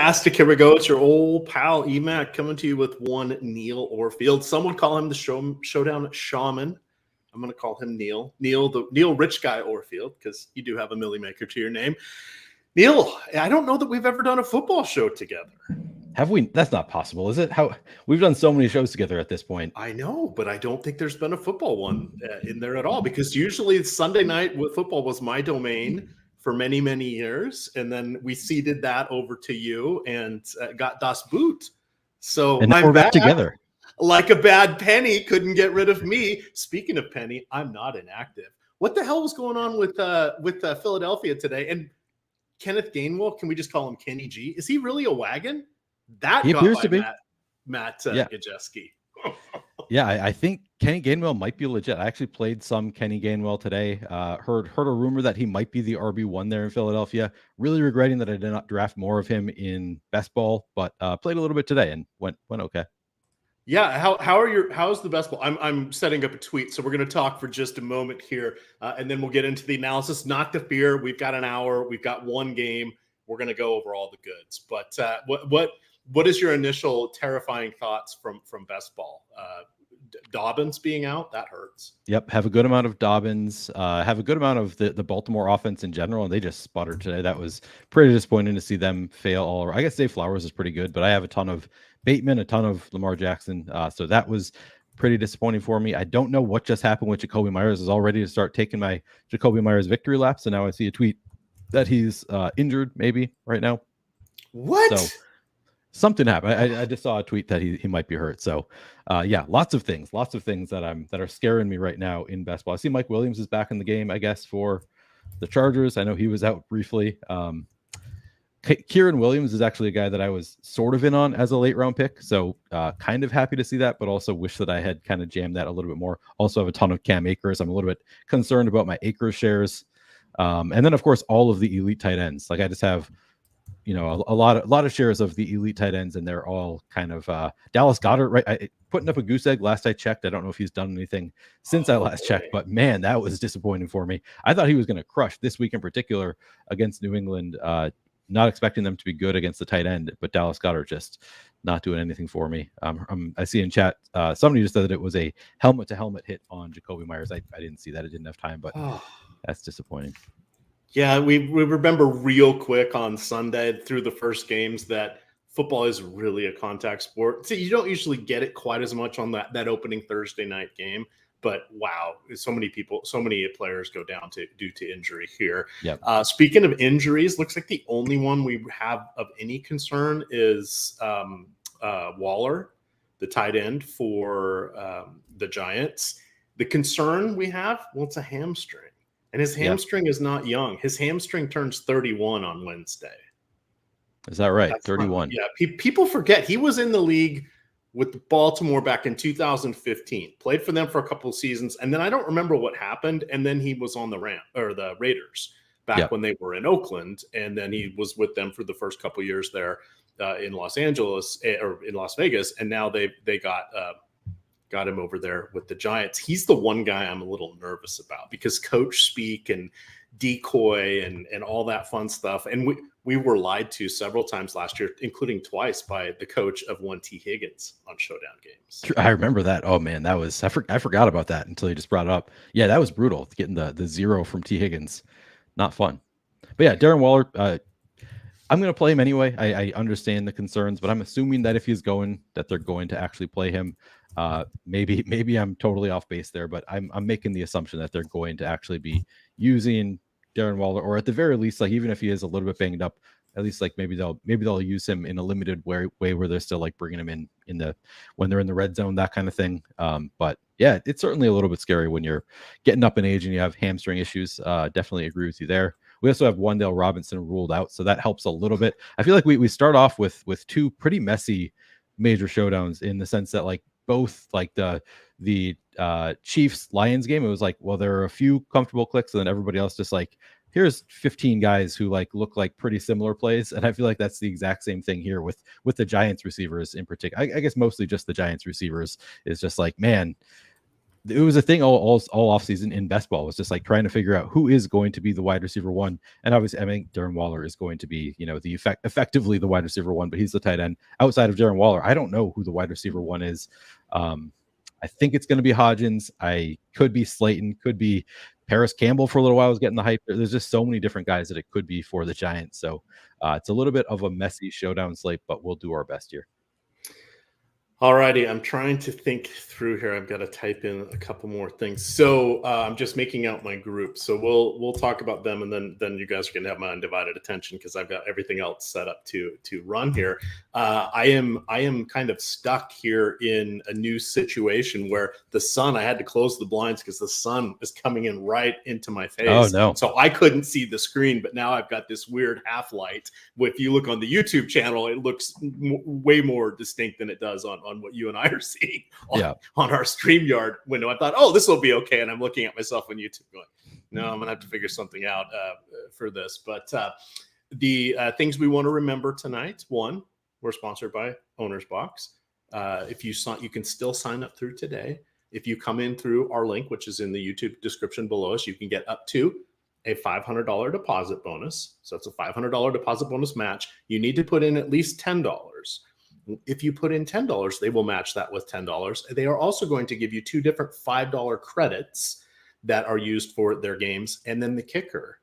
Fantastic. Here we go. It's your old pal EMac coming to you with one Neil Orfield. Some would call him the Showdown Shaman. I'm going to call him Neil. The Neil Rich Guy Orfield, because you do have a Millie Maker to your name. Neil, I don't know that we've ever done a football show together. Have we? That's not possible, is it? How we've done so many shows together at this point. I know, but I don't think there's been a football one in there at all, because usually Sunday night with football was my domain for many, many years. And then we ceded that over to you and got Das Boot. So and now we're back together. Like a bad penny, couldn't get rid of me. Speaking of penny, I'm not inactive. What the hell was going on with Philadelphia today? And Kenneth Gainwell, can we just call him Kenny G? Is he really a wagon? That he appears to be. Matt Gajewski. Yeah, I think Kenny Gainwell might be legit. I actually played some Kenny Gainwell today. Heard a rumor that he might be the RB1 there in Philadelphia. Really regretting that I did not draft more of him in best ball, but played a little bit today and went okay. Yeah, how's the best ball? I'm setting up a tweet, so we're going to talk for just a moment here, and then we'll get into the analysis. Not to fear, we've got an hour, we've got one game. We're going to go over all the goods. But what is your initial terrifying thoughts from best ball? Dobbins being out, that hurts. Yep, have a good amount of Dobbins, have a good amount of the Baltimore offense in general, and they just sputtered today. That was pretty disappointing to see them fail all around. I guess Dave Flowers is pretty good, but I have a ton of Bateman, a ton of Lamar Jackson, so that was pretty disappointing for me. I don't know what just happened with Jacoby Myers. Is all ready to start taking my Jacoby Myers victory lap, so now I see a tweet that he's injured maybe right now. What? So, something happened. I just saw a tweet that he might be hurt. So, yeah, lots of things that are scaring me right now in best ball. I see Mike Williams is back in the game, I guess, for the Chargers. I know he was out briefly. Kieran Williams is actually a guy that I was sort of in on as a late round pick. So, kind of happy to see that, but also wish that I had kind of jammed that a little bit more. Also have a ton of Cam Akers. I'm a little bit concerned about my Akers shares. And then, of course, all of the elite tight ends. Like I just have, a lot of shares of the elite tight ends, and they're all kind of Dallas Goedert, right? Putting up a goose egg last I checked. I don't know if he's done anything since I last checked, but man, that was disappointing for me. I thought he was going to crush this week in particular against New England. Not expecting them to be good against the tight end, but Dallas Goedert just not doing anything for me. I see in chat somebody just said that it was a helmet-to-helmet hit on Jacoby Myers. I didn't see that. I didn't have time, but that's disappointing. Yeah, we remember real quick on Sunday through the first games that football is really a contact sport. So you don't usually get it quite as much on that opening Thursday night game. But wow, so many players go down due to injury here. Yep. Speaking of injuries, looks like the only one we have of any concern is Waller, the tight end for the Giants. The concern we have, it's a hamstring. And his hamstring is not young. His hamstring turns 31 on Wednesday. Is that right? That's 31. Yeah. People forget he was in the league with Baltimore back in 2015. Played for them for a couple of seasons, and then I don't remember what happened. And then he was on the Raiders back when they were in Oakland, and then he was with them for the first couple of years there in Los Angeles or in Las Vegas, and now they got him over there with the Giants. He's the one guy I'm a little nervous about because coach speak and decoy and all that fun stuff. And we were lied to several times last year, including twice by the coach of one T. Higgins on Showdown games. I remember that. Oh man, that was, I forgot about that until you just brought it up. Yeah, that was brutal. Getting the 0 from T. Higgins. Not fun. But yeah, Darren Waller, I'm going to play him anyway. I understand the concerns, but I'm assuming that if he's going, that they're going to actually play him. Maybe I'm totally off base there, but I'm making the assumption that they're going to actually be using Darren Waller, or at the very least, like even if he is a little bit banged up, at least like maybe they'll use him in a limited way where they're still like bringing him in when they're in the red zone, that kind of thing. But yeah, it's certainly a little bit scary when you're getting up in age and you have hamstring issues. Definitely agree with you there. We also have Wan'Dale Robinson ruled out, so that helps a little bit. I feel like we start off with two pretty messy major showdowns in the sense that like both like the Chiefs Lions game, it was like, well, there are a few comfortable clicks, and then everybody else just like, here's 15 guys who like look like pretty similar plays. And I feel like that's the exact same thing here with the Giants receivers in particular. I guess mostly just the Giants receivers is just like, man, it was a thing all offseason in best ball, was just like trying to figure out who is going to be the wide receiver one. And obviously, I mean, Darren Waller is going to be, effectively the wide receiver one, but he's the tight end. Outside of Darren Waller, I don't know who the wide receiver one is. I think it's going to be Hodgins. I could be Slayton, could be Paris Campbell for a little while. I was getting the hype. There's just so many different guys that it could be for the Giants. So it's a little bit of a messy showdown slate, but we'll do our best here. All righty, I'm trying to think through here. I've got to type in a couple more things. So I'm just making out my group. So we'll talk about them, and then you guys are going to have my undivided attention because I've got everything else set up to run here. I am kind of stuck here in a new situation where the sun. I had to close the blinds because the sun is coming in right into my face. Oh no! So I couldn't see the screen, but now I've got this weird half light. If you look on the YouTube channel, it looks way more distinct than it does on what you and I are seeing on our StreamYard window. I thought, oh, this will be okay. And I'm looking at myself on YouTube going, no, I'm going to have to figure something out for this. But the things we want to remember tonight, one, we're sponsored by Owner's Box. If you can still sign up through today. If you come in through our link, which is in the YouTube description below us, you can get up to a $500 deposit bonus. So it's a $500 deposit bonus match. You need to put in at least $10. If you put in $10, they will match that with $10. They are also going to give you 2 different $5 credits that are used for their games. And then the kicker,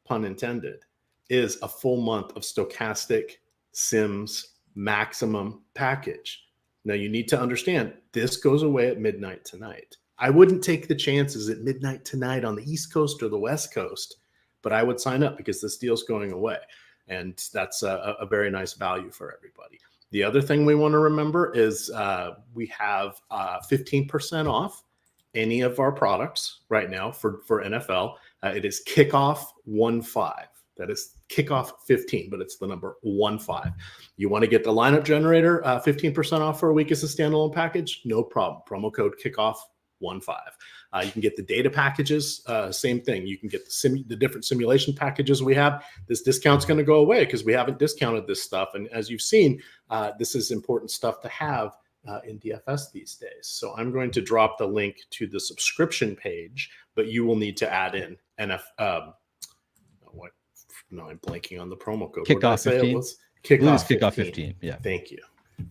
pun intended, is a full month of Stochastic Sims Maximum package. Now, you need to understand, this goes away at midnight tonight. I wouldn't take the chances at midnight tonight on the East Coast or the West Coast, but I would sign up because this deal's going away. And that's a very nice value for everybody. The other thing we want to remember is we have 15% off any of our products right now for NFL. It is kickoff 15. That is kickoff 15, but it's the number 15. You want to get the lineup generator 15% off for a week as a standalone package? No problem. Promo code kickoff 15. You can get the data packages, same thing. You can get the different simulation packages we have. This discount's going to go away because we haven't discounted this stuff. And as you've seen, this is important stuff to have in DFS these days. So I'm going to drop the link to the subscription page, but you will need to add in No, I'm blanking on the promo code. Kickoff 15. Kickoff 15. Yeah. Thank you.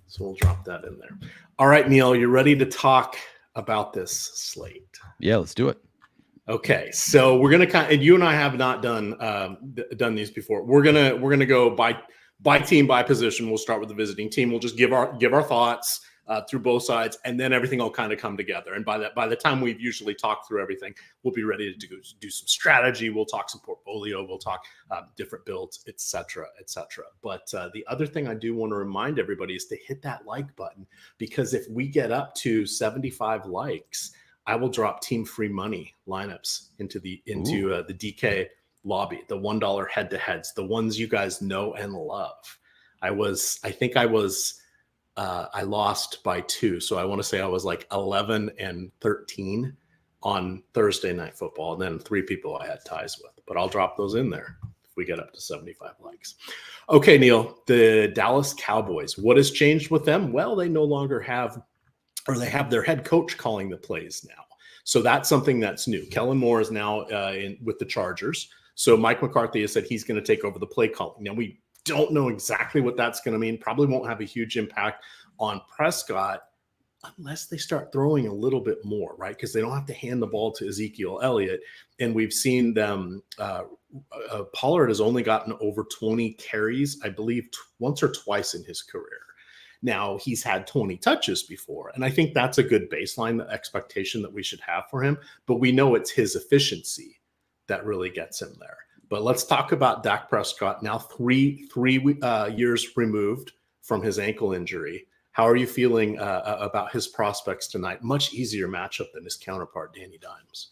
So we'll drop that in there. All right, Neil, you ready to talk about this slate? Yeah, let's do it. Okay, so we're gonna and you and I have not done these before. We're gonna go by team, by position. We'll start with the visiting team. We'll just give our thoughts through both sides, and then everything will kind of come together. And by the time we've usually talked through everything, we'll be ready to do some strategy. We'll talk some portfolio. We'll talk different builds, etc., etc. But the other thing I do want to remind everybody is to hit that like button, because if we get up to 75 likes, I will drop team free money lineups into the DK lobby, the $1 head-to-heads, the ones you guys know and love. I lost by 2. So I want to say I was like 11-13 on Thursday Night Football. And then 3 people I had ties with, but I'll drop those in there if we get up to 75 likes. Okay, Neil, the Dallas Cowboys, what has changed with them? Well, they no longer have, or they have their head coach calling the plays now. So that's something that's new. Kellen Moore is now with the Chargers. So Mike McCarthy has said he's going to take over the play calling. Now, we don't know exactly what that's going to mean. Probably won't have a huge impact on Prescott unless they start throwing a little bit more, right? Because they don't have to hand the ball to Ezekiel Elliott. And we've seen them, Pollard has only gotten over 20 carries, I believe, once or twice in his career. Now, he's had 20 touches before, and I think that's a good baseline, the expectation that we should have for him. But we know it's his efficiency that really gets him there. But let's talk about Dak Prescott, now three years removed from his ankle injury. How are you feeling about his prospects tonight? Much easier matchup than his counterpart, Danny Dimes.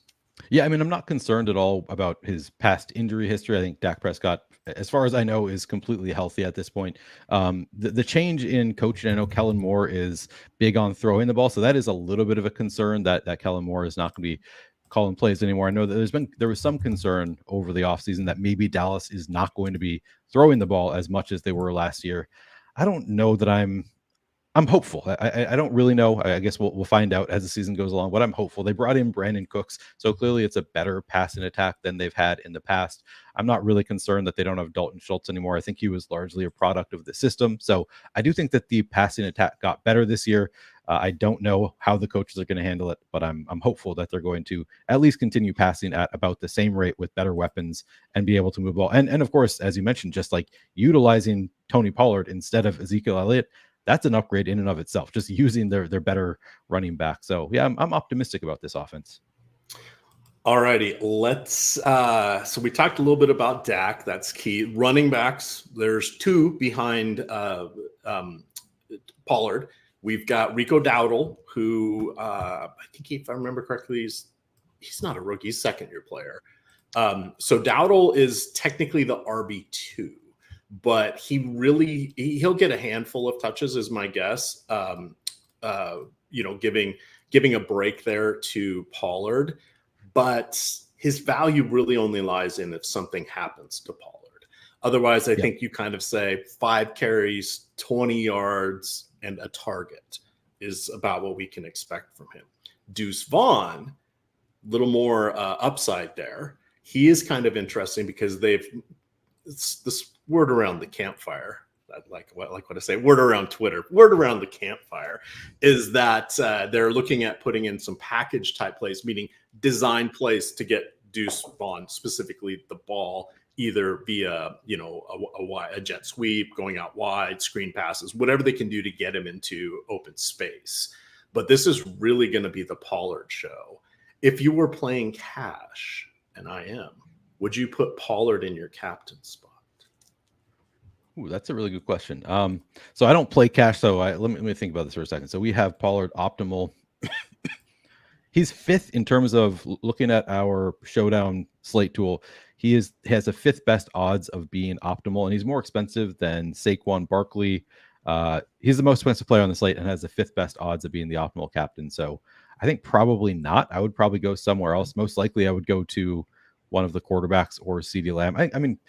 Yeah, I mean, I'm not concerned at all about his past injury history. I think Dak Prescott, as far as I know, is completely healthy at this point. The change in coaching, I know Kellen Moore is big on throwing the ball, so that is a little bit of a concern that Kellen Moore is not going to be calling plays anymore. I know that there was some concern over the offseason that maybe Dallas is not going to be throwing the ball as much as they were last year. I don't know that I'm I'm hopeful. I don't really know. I guess we'll find out as the season goes along. But I'm hopeful. They brought in Brandon Cooks, so clearly it's a better passing attack than they've had in the past. I'm not really concerned that they don't have Dalton Schultz anymore. I think he was largely a product of the system. So I do think that the passing attack got better this year. I don't know how the coaches are going to handle it, but I'm hopeful that they're going to at least continue passing at about the same rate with better weapons and be able to move ball. And of course, as you mentioned, just like utilizing Tony Pollard instead of Ezekiel Elliott, that's an upgrade in and of itself, just using their better running back. So yeah, I'm optimistic about this offense. All righty, let's so we talked a little bit about Dak. That's key. Running backs, there's two behind Pollard. We've got Rico Dowdle, who I think, if I remember correctly, he's not a rookie, he's second-year player. So Dowdle is technically the RB2. But he'll get a handful of touches, is my guess. Giving a break there to Pollard, but his value really only lies in if something happens to Pollard. Otherwise, I think you kind of say 5 carries, 20 yards, and a target is about what we can expect from him. Deuce Vaughn, a little more upside there. He is kind of interesting because it's this word around the campfire. Like what I say, word around Twitter, word around the campfire is that they're looking at putting in some package type plays, meaning design plays to get Deuce Vaughn, specifically the ball, either via a jet sweep, going out wide, screen passes, whatever they can do to get him into open space. But this is really going to be the Pollard show. If you were playing cash, and I am, would you put Pollard in your captain spot? Ooh, that's a really good question. So I don't play cash, so let me think about this for a second. So we have Pollard optimal. He's 5th in terms of looking at our Showdown slate tool. He has the 5th best odds of being optimal, and he's more expensive than Saquon Barkley. He's the most expensive player on the slate and has the 5th best odds of being the optimal captain. So I think probably not. I would probably go somewhere else. Most likely I would go to one of the quarterbacks or CeeDee Lamb. I mean,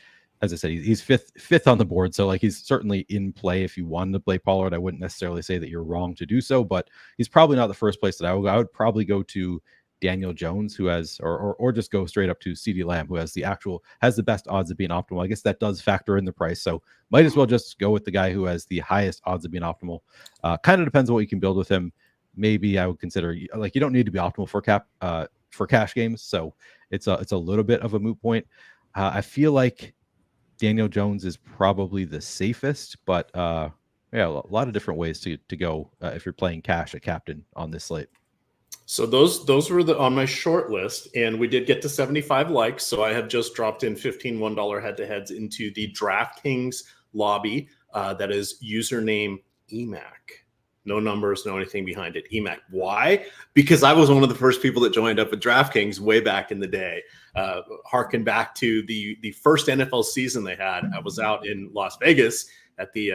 as I said, he's fifth on the board. So like he's certainly in play if you wanted to play Pollard. I wouldn't necessarily say that you're wrong to do so, but he's probably not the first place that I would go. I would probably go to Daniel Jones, who has, or just go straight up to CeeDee Lamb, who has the best odds of being optimal. I guess that does factor in the price. So might as well just go with the guy who has the highest odds of being optimal. Kind of depends on what you can build with him. Maybe I would consider, like, you don't need to be optimal for cash games. So it's a little bit of a moot point. I feel like Daniel Jones is probably the safest, but a lot of different ways to go if you're playing cash at captain on this slate. So those were on my short list, and we did get to 75 likes. So I have just dropped in 15 $1 head-to-heads into the DraftKings lobby. That is username EMac. No numbers, no anything behind it. EMac. Why? Because I was one of the first people that joined up with DraftKings way back in the day. Harken back to the first NFL season they had. I was out in Las Vegas at the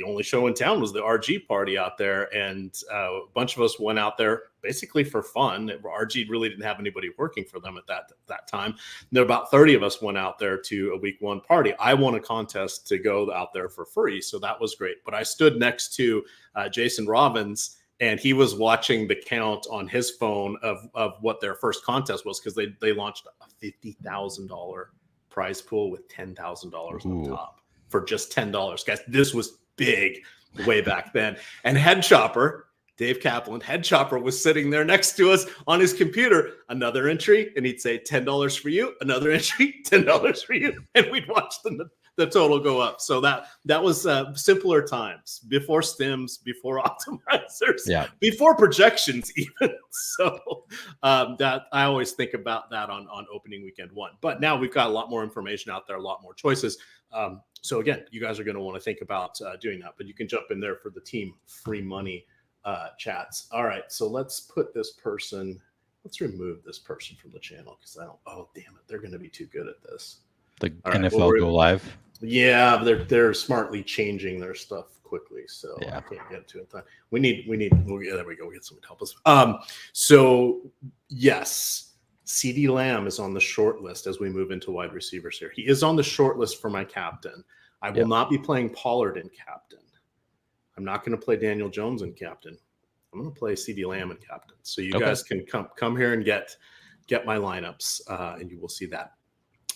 only show in town was the RG party out there, and a bunch of us went out there basically for fun. RG really didn't have anybody working for them at that time. And there were about 30 of us went out there to a week 1 party. I won a contest to go out there for free, so that was great. But I stood next to Jason Robbins, and he was watching the count on his phone of what their first contest was, because they launched a $50,000 prize pool with $10,000 on top for just $10. Guys, this was big way back then. And Head Chopper, Dave Kaplan, Head Chopper was sitting there next to us on his computer, another entry, and he'd say $10 for you, another entry, $10 for you, and we'd watch the total go up. So that was simpler times, before stims, before optimizers, before projections even. So that I always think about that on opening weekend 1. But now we've got a lot more information out there, a lot more choices. So again, you guys are going to want to think about doing that, but you can jump in there for the team free money chats. All right, so let's remove this person from the channel, because oh damn it, they're going to be too good at this. The NFL Go Live. Yeah, they're smartly changing their stuff quickly, so I can't get to it. We need. There we go. We get someone to help us. So yes, CeeDee Lamb is on the short list as we move into wide receivers here. He is on the short list for my captain. I will not be playing Pollard in captain. I'm not going to play Daniel Jones in captain. I'm going to play CD Lamb in captain. So you guys can come here and get my lineups, and you will see that.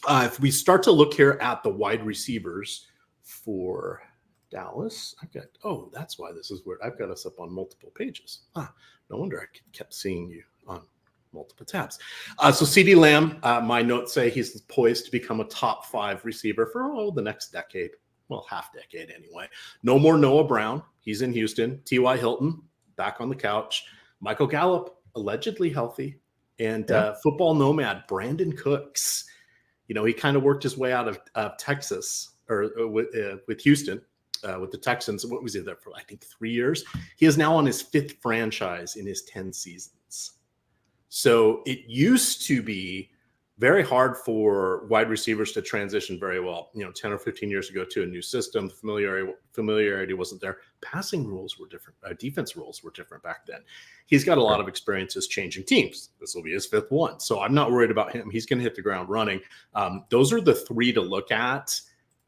If we start to look here at the wide receivers for Dallas, that's why this is weird. I've got us up on multiple pages. No wonder I kept seeing you on multiple tabs. So CD Lamb, my notes say he's poised to become a top 5 receiver for the next decade. Well, half decade anyway. No more Noah Brown. He's in Houston. T.Y. Hilton back on the couch. Michael Gallup allegedly healthy, and football nomad Brandon Cooks. He kind of worked his way out of Texas or with Houston. With the Texans. What was he there for? I think 3 years. He is now on his 5th franchise in his 10 seasons. So it used to be very hard for wide receivers to transition very well. 10 or 15 years ago to a new system, familiarity wasn't there. Passing rules were different. Defense rules were different back then. He's got a lot of experiences changing teams. This will be his 5th one. So I'm not worried about him. He's going to hit the ground running. Those are the 3 to look at.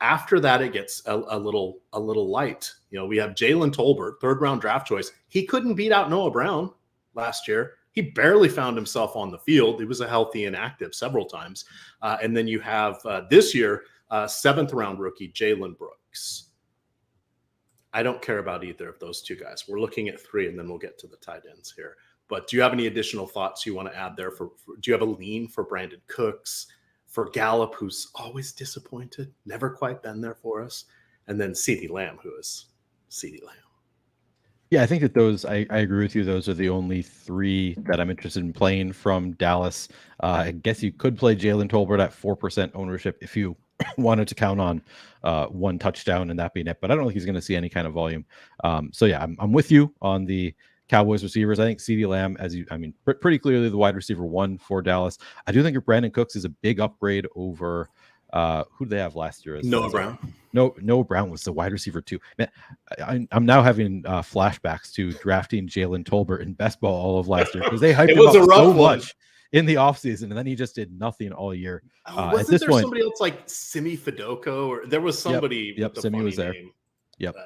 After that, it gets a little light. We have Jalen Tolbert, 3rd round draft choice. He couldn't beat out Noah Brown last year. He barely found himself on the field. He was a healthy and active several times. And then you have this year, 7th round rookie, Jalen Brooks. I don't care about either of those 2 guys. We're looking at 3, and then we'll get to the tight ends here. But do you have any additional thoughts you want to add there? Do you have a lean for Brandon Cooks? For Gallup, who's always disappointed, never quite been there for us. And then CD Lamb, who is CD Lamb. Yeah, I think that those, I agree with you. Those are the only 3 that I'm interested in playing from Dallas. I guess you could play Jalen Tolbert at 4% ownership if you wanted to count on 1 touchdown and that being it. But I don't think he's going to see any kind of volume. So yeah, I'm with you on the Cowboys receivers. I think CD Lamb, pretty clearly the wide receiver 1 for Dallas. I do think Brandon Cooks is a big upgrade over who did they have last year? Noah Brown. Noah Brown was the wide receiver 2. Man, I'm now having flashbacks to drafting Jalen Tolbert in best ball all of last year because they hyped him up so much in the offseason, and then he just did nothing all year. Wasn't there somebody else like Simi Fedoko, or there was somebody? Yep, Simi was there. Name. Yep.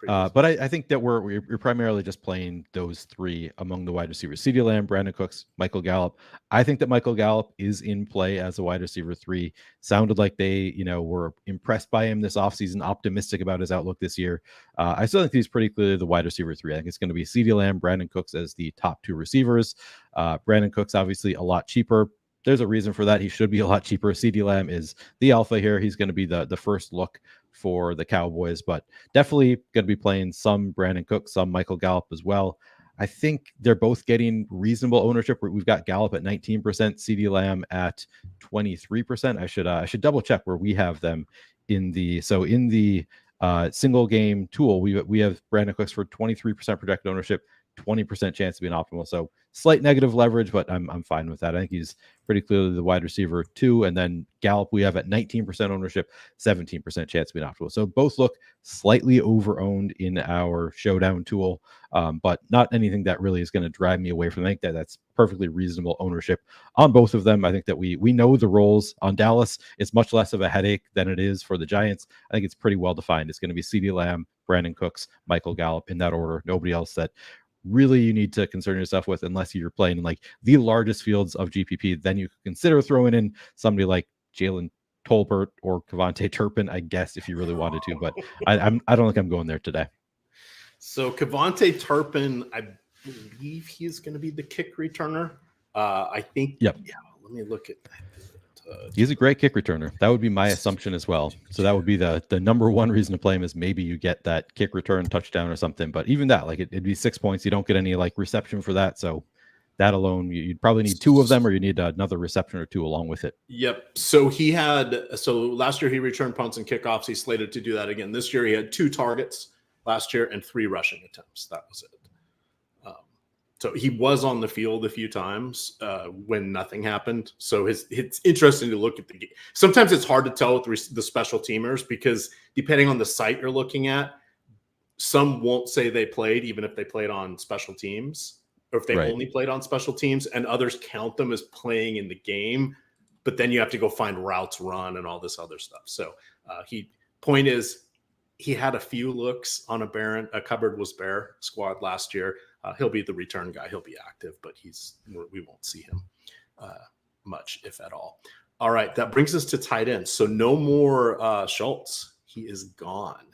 But I think that we're primarily just playing those 3 among the wide receivers: CeeDee Lamb, Brandon Cooks, Michael Gallup. I think that Michael Gallup is in play as a wide receiver 3. Sounded like they, were impressed by him this offseason, optimistic about his outlook this year. I still think he's pretty clearly the wide receiver 3. I think it's going to be CeeDee Lamb, Brandon Cooks as the top 2 receivers. Brandon Cooks, obviously a lot cheaper. There's a reason for that. He should be a lot cheaper. CeeDee Lamb is the alpha here. He's going to be the first look for the Cowboys, but definitely going to be playing some Brandon Cook, some Michael Gallup as well. I think they're both getting reasonable ownership. We've got Gallup at 19%, CeeDee Lamb at 23%. I should double check where we have them in the single game tool. We have Brandon Cooks for 23% projected ownership, 20% chance to be an optimal. So slight negative leverage, but I'm fine with that. I think he's pretty clearly the wide receiver 2. And then Gallup, we have at 19% ownership, 17% chance to be an optimal. So both look slightly over-owned in our Showdown tool, but not anything that really is going to drive me away from them. I think that's perfectly reasonable ownership on both of them. I think that we know the roles on Dallas. It's much less of a headache than it is for the Giants. I think it's pretty well defined. It's going to be CeeDee Lamb, Brandon Cooks, Michael Gallup in that order. Nobody else that really you need to concern yourself with unless you're playing in like the largest fields of GPP. Then you could consider throwing in somebody like Jalen Tolbert or Kevontae Turpin, I guess, if you really wanted to. But I don't think I'm going there today. So Kevontae Turpin, I believe he's going to be the kick returner. I think. Yep. Yeah. Let me look at. He's a great kick returner. That would be my assumption as well. So that would be the number 1 reason to play him, is maybe you get that kick return touchdown or something. But even that, like it'd be 6 points. You don't get any like reception for that. So that alone, you'd probably need 2 of them, or you need another reception or 2 along with it. Yep. So last year he returned punts and kickoffs. He's slated to do that again. This year he had 2 targets last year and 3 rushing attempts. That was it. So he was on the field a few times when nothing happened. So it's interesting to look at the game. Sometimes it's hard to tell with the special teamers because depending on the site you're looking at, some won't say they played even if they played on special teams, or if they only played on special teams, and others count them as playing in the game. But then you have to go find routes run and all this other stuff. So point is, he had a few looks on a cupboard was bare squad last year. He'll be the return guy. He'll be active, but we won't see him much, if at all. All right, that brings us to tight ends. So no more Schultz. He is gone.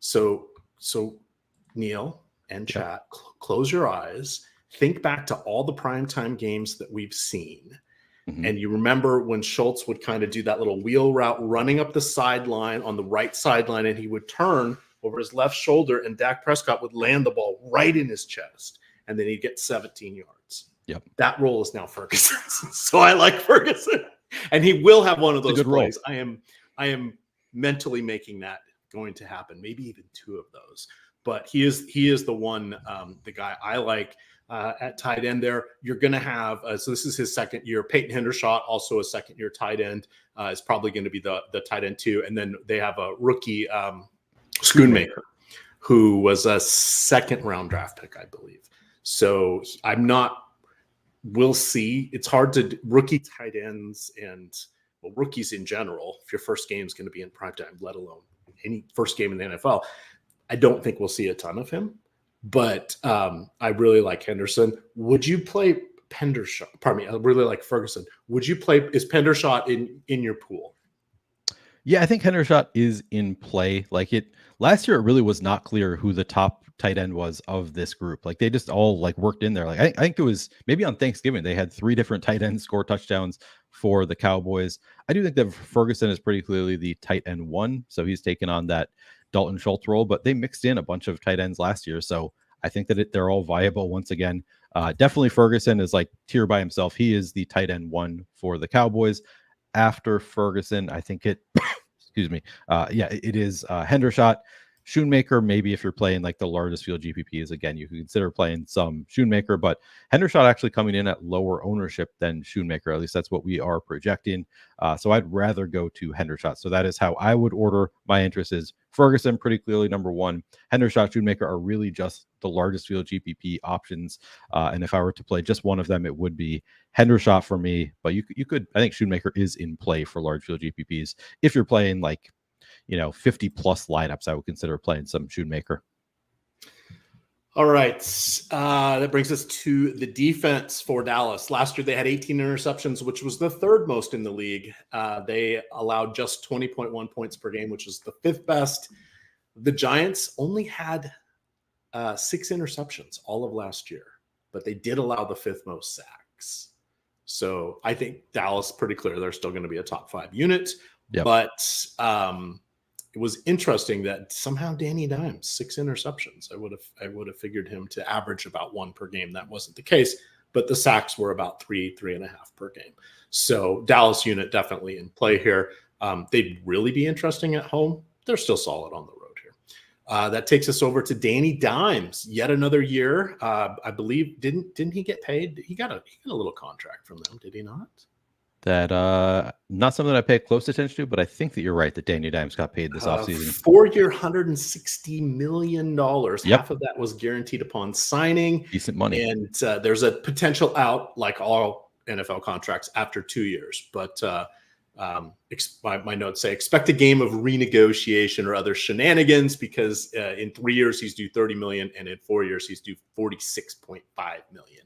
So Neil and chat, close your eyes. Think back to all the primetime games that we've seen. And you remember when Schultz would kind of do that little wheel route running up the sideline on the right sideline, and he would turn over his left shoulder, and Dak Prescott would land the ball right in his chest, and then he'd get 17 yards. Yep. That role is now Ferguson. So I like Ferguson. And he will have one of those plays. I am mentally making that going to happen, maybe even two of those. But he is the one, the guy I like. At tight end there, you're going to have, so this is his second year. Peyton Hendershot, also a second year tight end, is probably going to be the tight end too. And then they have a rookie Schoonmaker, who was a second round draft pick, I believe. So we'll see. It's hard to rookie tight ends and rookies in general. If your first game is going to be in primetime, let alone any first game in the NFL, I don't think we'll see a ton of him. But I really like Henderson. Would you play Pendershot? Pardon me. I really like Ferguson. Would you play? Is Pendershot in your pool? Yeah, I think Hendershot is in play. Last year, it really was not clear who the top tight end was of this group. They just all worked in there. I think it was maybe on Thanksgiving they had 3 different tight ends score touchdowns for the Cowboys. I do think that Ferguson is pretty clearly the tight end 1, so he's taken on that Dalton Schultz role, but they mixed in a bunch of tight ends last year, so I think that they're all viable once again. Definitely Ferguson is tier by himself. He is the tight end 1 for the Cowboys. After Ferguson, I think excuse me. It is Hendershot. Schoonmaker, maybe if you're playing the largest field GPPs, again, you can consider playing some Schoonmaker, but Hendershot actually coming in at lower ownership than Schoonmaker. At least that's what we are projecting. So I'd rather go to Hendershot. So that is how I would order my interest is Ferguson, pretty clearly number 1. Hendershot, Schoonmaker are really just the largest field GPP options. And if I were to play just one of them, it would be Hendershot for me. But you could, I think Schoonmaker is in play for large field GPPs. If you're playing 50 plus lineups, I would consider playing some Schoonmaker. All right. That brings us to the defense for Dallas. Last year, they had 18 interceptions, which was the 3rd most in the league. They allowed just 20.1 points per game, which is the 5th best. The Giants only had 6 interceptions all of last year, but they did allow the 5th most sacks. So I think Dallas, pretty clear, they're still going to be a top 5 unit. Yep. But it was interesting that somehow Danny Dimes 6 interceptions. I would have figured him to average about 1 per game. That wasn't the case, but the sacks were about 3.5 per game. So Dallas unit definitely in play here. They'd really be interesting at home. They're still solid on the road here. That takes us over to Danny Dimes. Yet another year. I believe didn't he get paid? He got a little contract from them, did he not? That not something that I pay close attention to, but I think that you're right that Danny Dimes got paid this offseason. 4-year, $160 million. Yep. Half of that was guaranteed upon signing. Decent money. And there's a potential out, like all NFL contracts, after 2 years. But my notes say expect a game of renegotiation or other shenanigans because in 3 years he's due $30 million, and in 4 years he's due $46.5 million.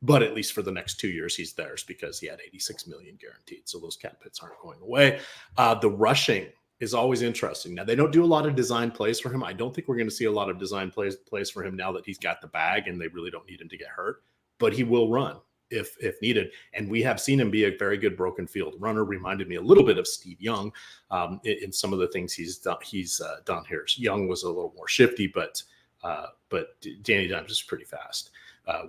But at least for the next 2 years, he's theirs because he had $86 million guaranteed. So those cap hits aren't going away. The rushing is always interesting. Now, they don't do a lot of design plays for him. I don't think we're going to see a lot of design plays for him now that he's got the bag and they really don't need him to get hurt. But he will run if needed. And we have seen him be a very good broken field runner. Reminded me a little bit of Steve Young in some of the things he's done here. Young was a little more shifty, but Danny Dimes is pretty fast.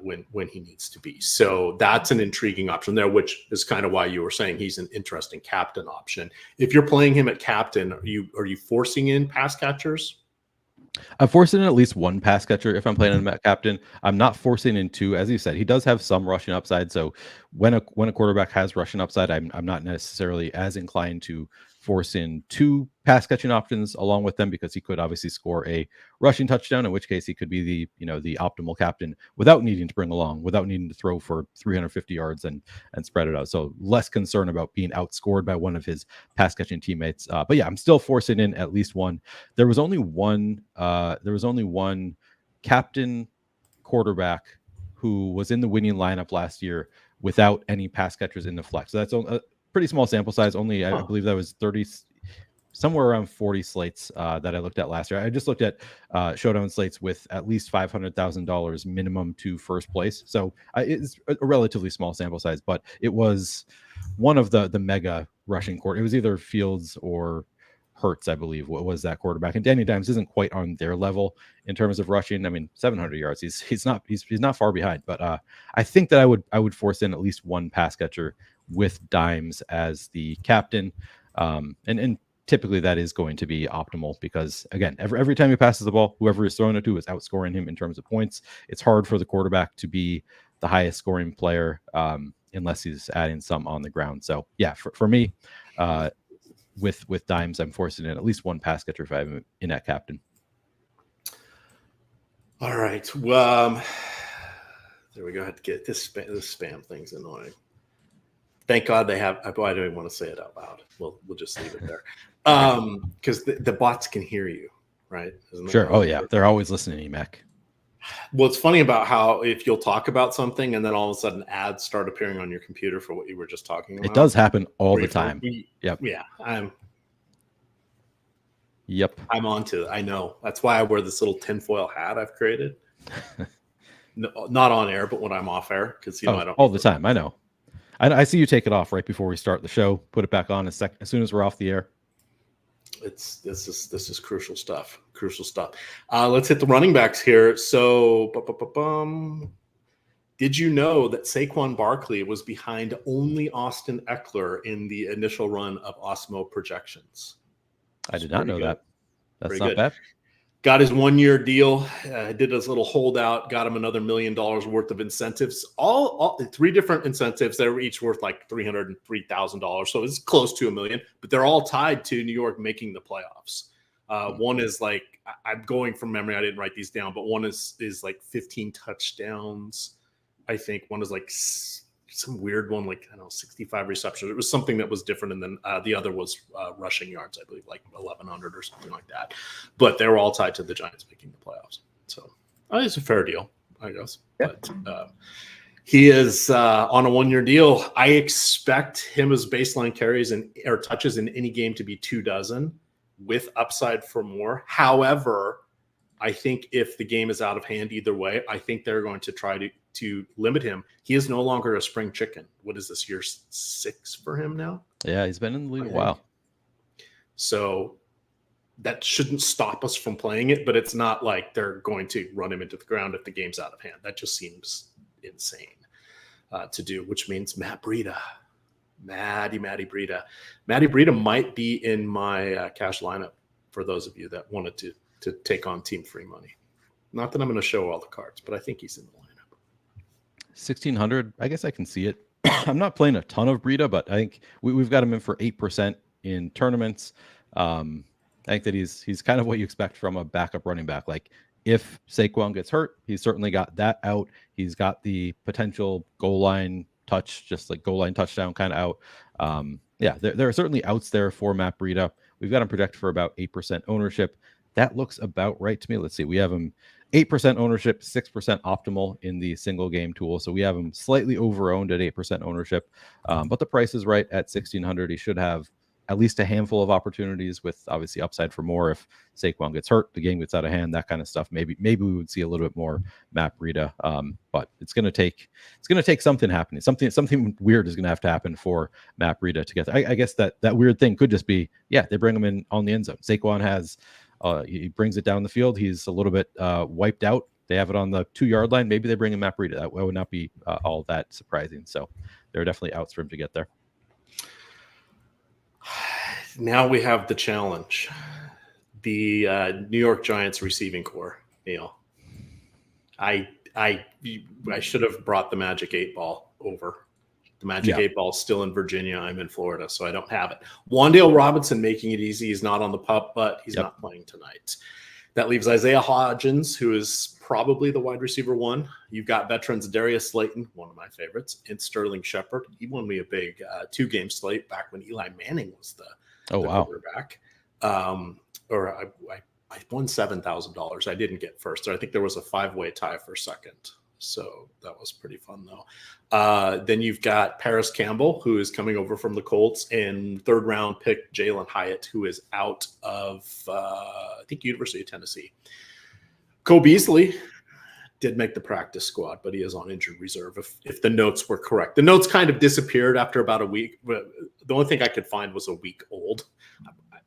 When he needs to be. So that's an intriguing option there, which is kind of why you were saying he's an interesting captain option. If you're playing him at captain, are you forcing in pass catchers? I'm forcing in at least 1 pass catcher if I'm playing him at captain. I'm not forcing in 2. As you said, he does have some rushing upside. So when a quarterback has rushing upside, I'm not necessarily as inclined to force in 2 pass catching options along with them, because he could obviously score a rushing touchdown, in which case he could be the optimal captain without needing to throw for 350 yards and spread it out. So less concern about being outscored by one of his pass catching teammates. But yeah, I'm still forcing in at least one. There was only one captain quarterback who was in the winning lineup last year without any pass catchers in the flex. So that's a pretty small sample size. Only, I believe that was 30, somewhere around 40 slates that I looked at last year. I just looked at Showdown slates with at least $500,000 minimum to first place. So it's a relatively small sample size, but it was one of the mega rushing quarter. It was either Fields or Hurts, I believe, what was that quarterback. And Danny Dimes isn't quite on their level in terms of rushing. I mean, 700 yards. He's not far behind. But I think that I would force in at least one pass catcher with Dimes as the captain. And typically that is going to be optimal, because again, every time he passes the ball, whoever he's throwing it to is outscoring him in terms of points. It's hard for the quarterback to be the highest scoring player unless he's adding some on the ground. So yeah, for me, with Dimes, I'm forcing in at least one pass catcher if I'm in at captain. All right. Well, there we go. I had to get this spam thing's annoying. Thank God they have. I don't even want to say it out loud. We'll just leave it there. Because the bots can hear you, right? Sure. Oh yeah, they're always listening to EMac. Well, it's funny about how if you'll talk about something and then all of a sudden ads start appearing on your computer for what you were just talking about. It does happen all the time. Yep. Yeah. I'm onto it. I know. That's why I wear this little tinfoil hat I've created. No, not on air, but when I'm off air, because I don't all the time. I know. I see you take it off right before we start the show. Put it back on as soon as we're off the air. This is crucial stuff. Let's hit the running backs here. So, did you know that Saquon Barkley was behind only Austin Eckler in the initial run of Osmo projections? I did not know that. That's Pretty not good. bad. Got his 1-year deal, did his little holdout, got him another $1 million worth of incentives. All 3 different incentives. They were each worth like $303,000. So it's close to $1 million, but they're all tied to New York making the playoffs. One is like, I'm going from memory, I didn't write these down, but one is like 15 touchdowns. I think one is like some weird one, like, I don't know, 65 receptions. It was something that was different. And then the other was rushing yards, I believe, like 1,100 or something like that. But they were all tied to the Giants making the playoffs. So it's a fair deal, I guess. Yeah. But he is on a 1-year deal. I expect him as baseline carries or touches in any game to be 24 with upside for more. However, I think if the game is out of hand either way, I think they're going to try to limit him. He is no longer a spring chicken. What is this, year 6 for him now? Yeah, he's been in the league a while. So that shouldn't stop us from playing it, but it's not like they're going to run him into the ground if the game's out of hand. That just seems insane to do, which means Matt Breida. Matty Breida. Matty Breida might be in my cash lineup for those of you that wanted to take on team free money. Not that I'm going to show all the cards, but I think he's in the lineup. 1,600, I guess I can see it. I'm not playing a ton of Breida, but I think we've got him in for 8% in tournaments. I think that he's kind of what you expect from a backup running back. Like, if Saquon gets hurt, he's certainly got that out. He's got the potential goal line touch, just like goal line touchdown kind of out. Yeah, there are certainly outs there for Matt Breida. We've got him projected for about 8% ownership. That looks about right to me. Let's see. We have him 8% ownership, 6% optimal in the single game tool. So we have him slightly over-owned at 8% ownership. But the price is right at 1,600. He should have at least a handful of opportunities with obviously upside for more if Saquon gets hurt, the game gets out of hand, that kind of stuff. Maybe we would see a little bit more Matt Breida. But it's going to take something happening. Something weird is going to have to happen for Matt Breida to get there. I guess that weird thing could just be, they bring him in on the end zone. Saquon has, he brings it down the field. He's a little bit wiped out. They have it on the 2-yard line. Maybe they bring in Matt Breida. That would not be all that surprising. So there are definitely outs for him to get there. Now we have the challenge. The New York Giants receiving core, Neil. I should have brought the Magic 8 ball over. The Magic 8 Ball is still in Virginia. I'm in Florida, so I don't have it. Wan'Dale Robinson making it easy. He's not on the pup, but he's not playing tonight. That leaves Isaiah Hodgins, who is probably the wide receiver 1. You've got veterans Darius Slayton, one of my favorites, and Sterling Shepard. He won me a big 2-game slate back when Eli Manning was the quarterback. I won $7,000. I didn't get first. I think there was a 5-way tie for second. So that was pretty fun, though. Then you've got Paris Campbell, who is coming over from the Colts, and 3rd-round pick Jalen Hyatt, who is out of, I think, University of Tennessee. Cole Beasley did make the practice squad, but he is on injured reserve, if the notes were correct. The notes kind of disappeared after about a week. The only thing I could find was a week old.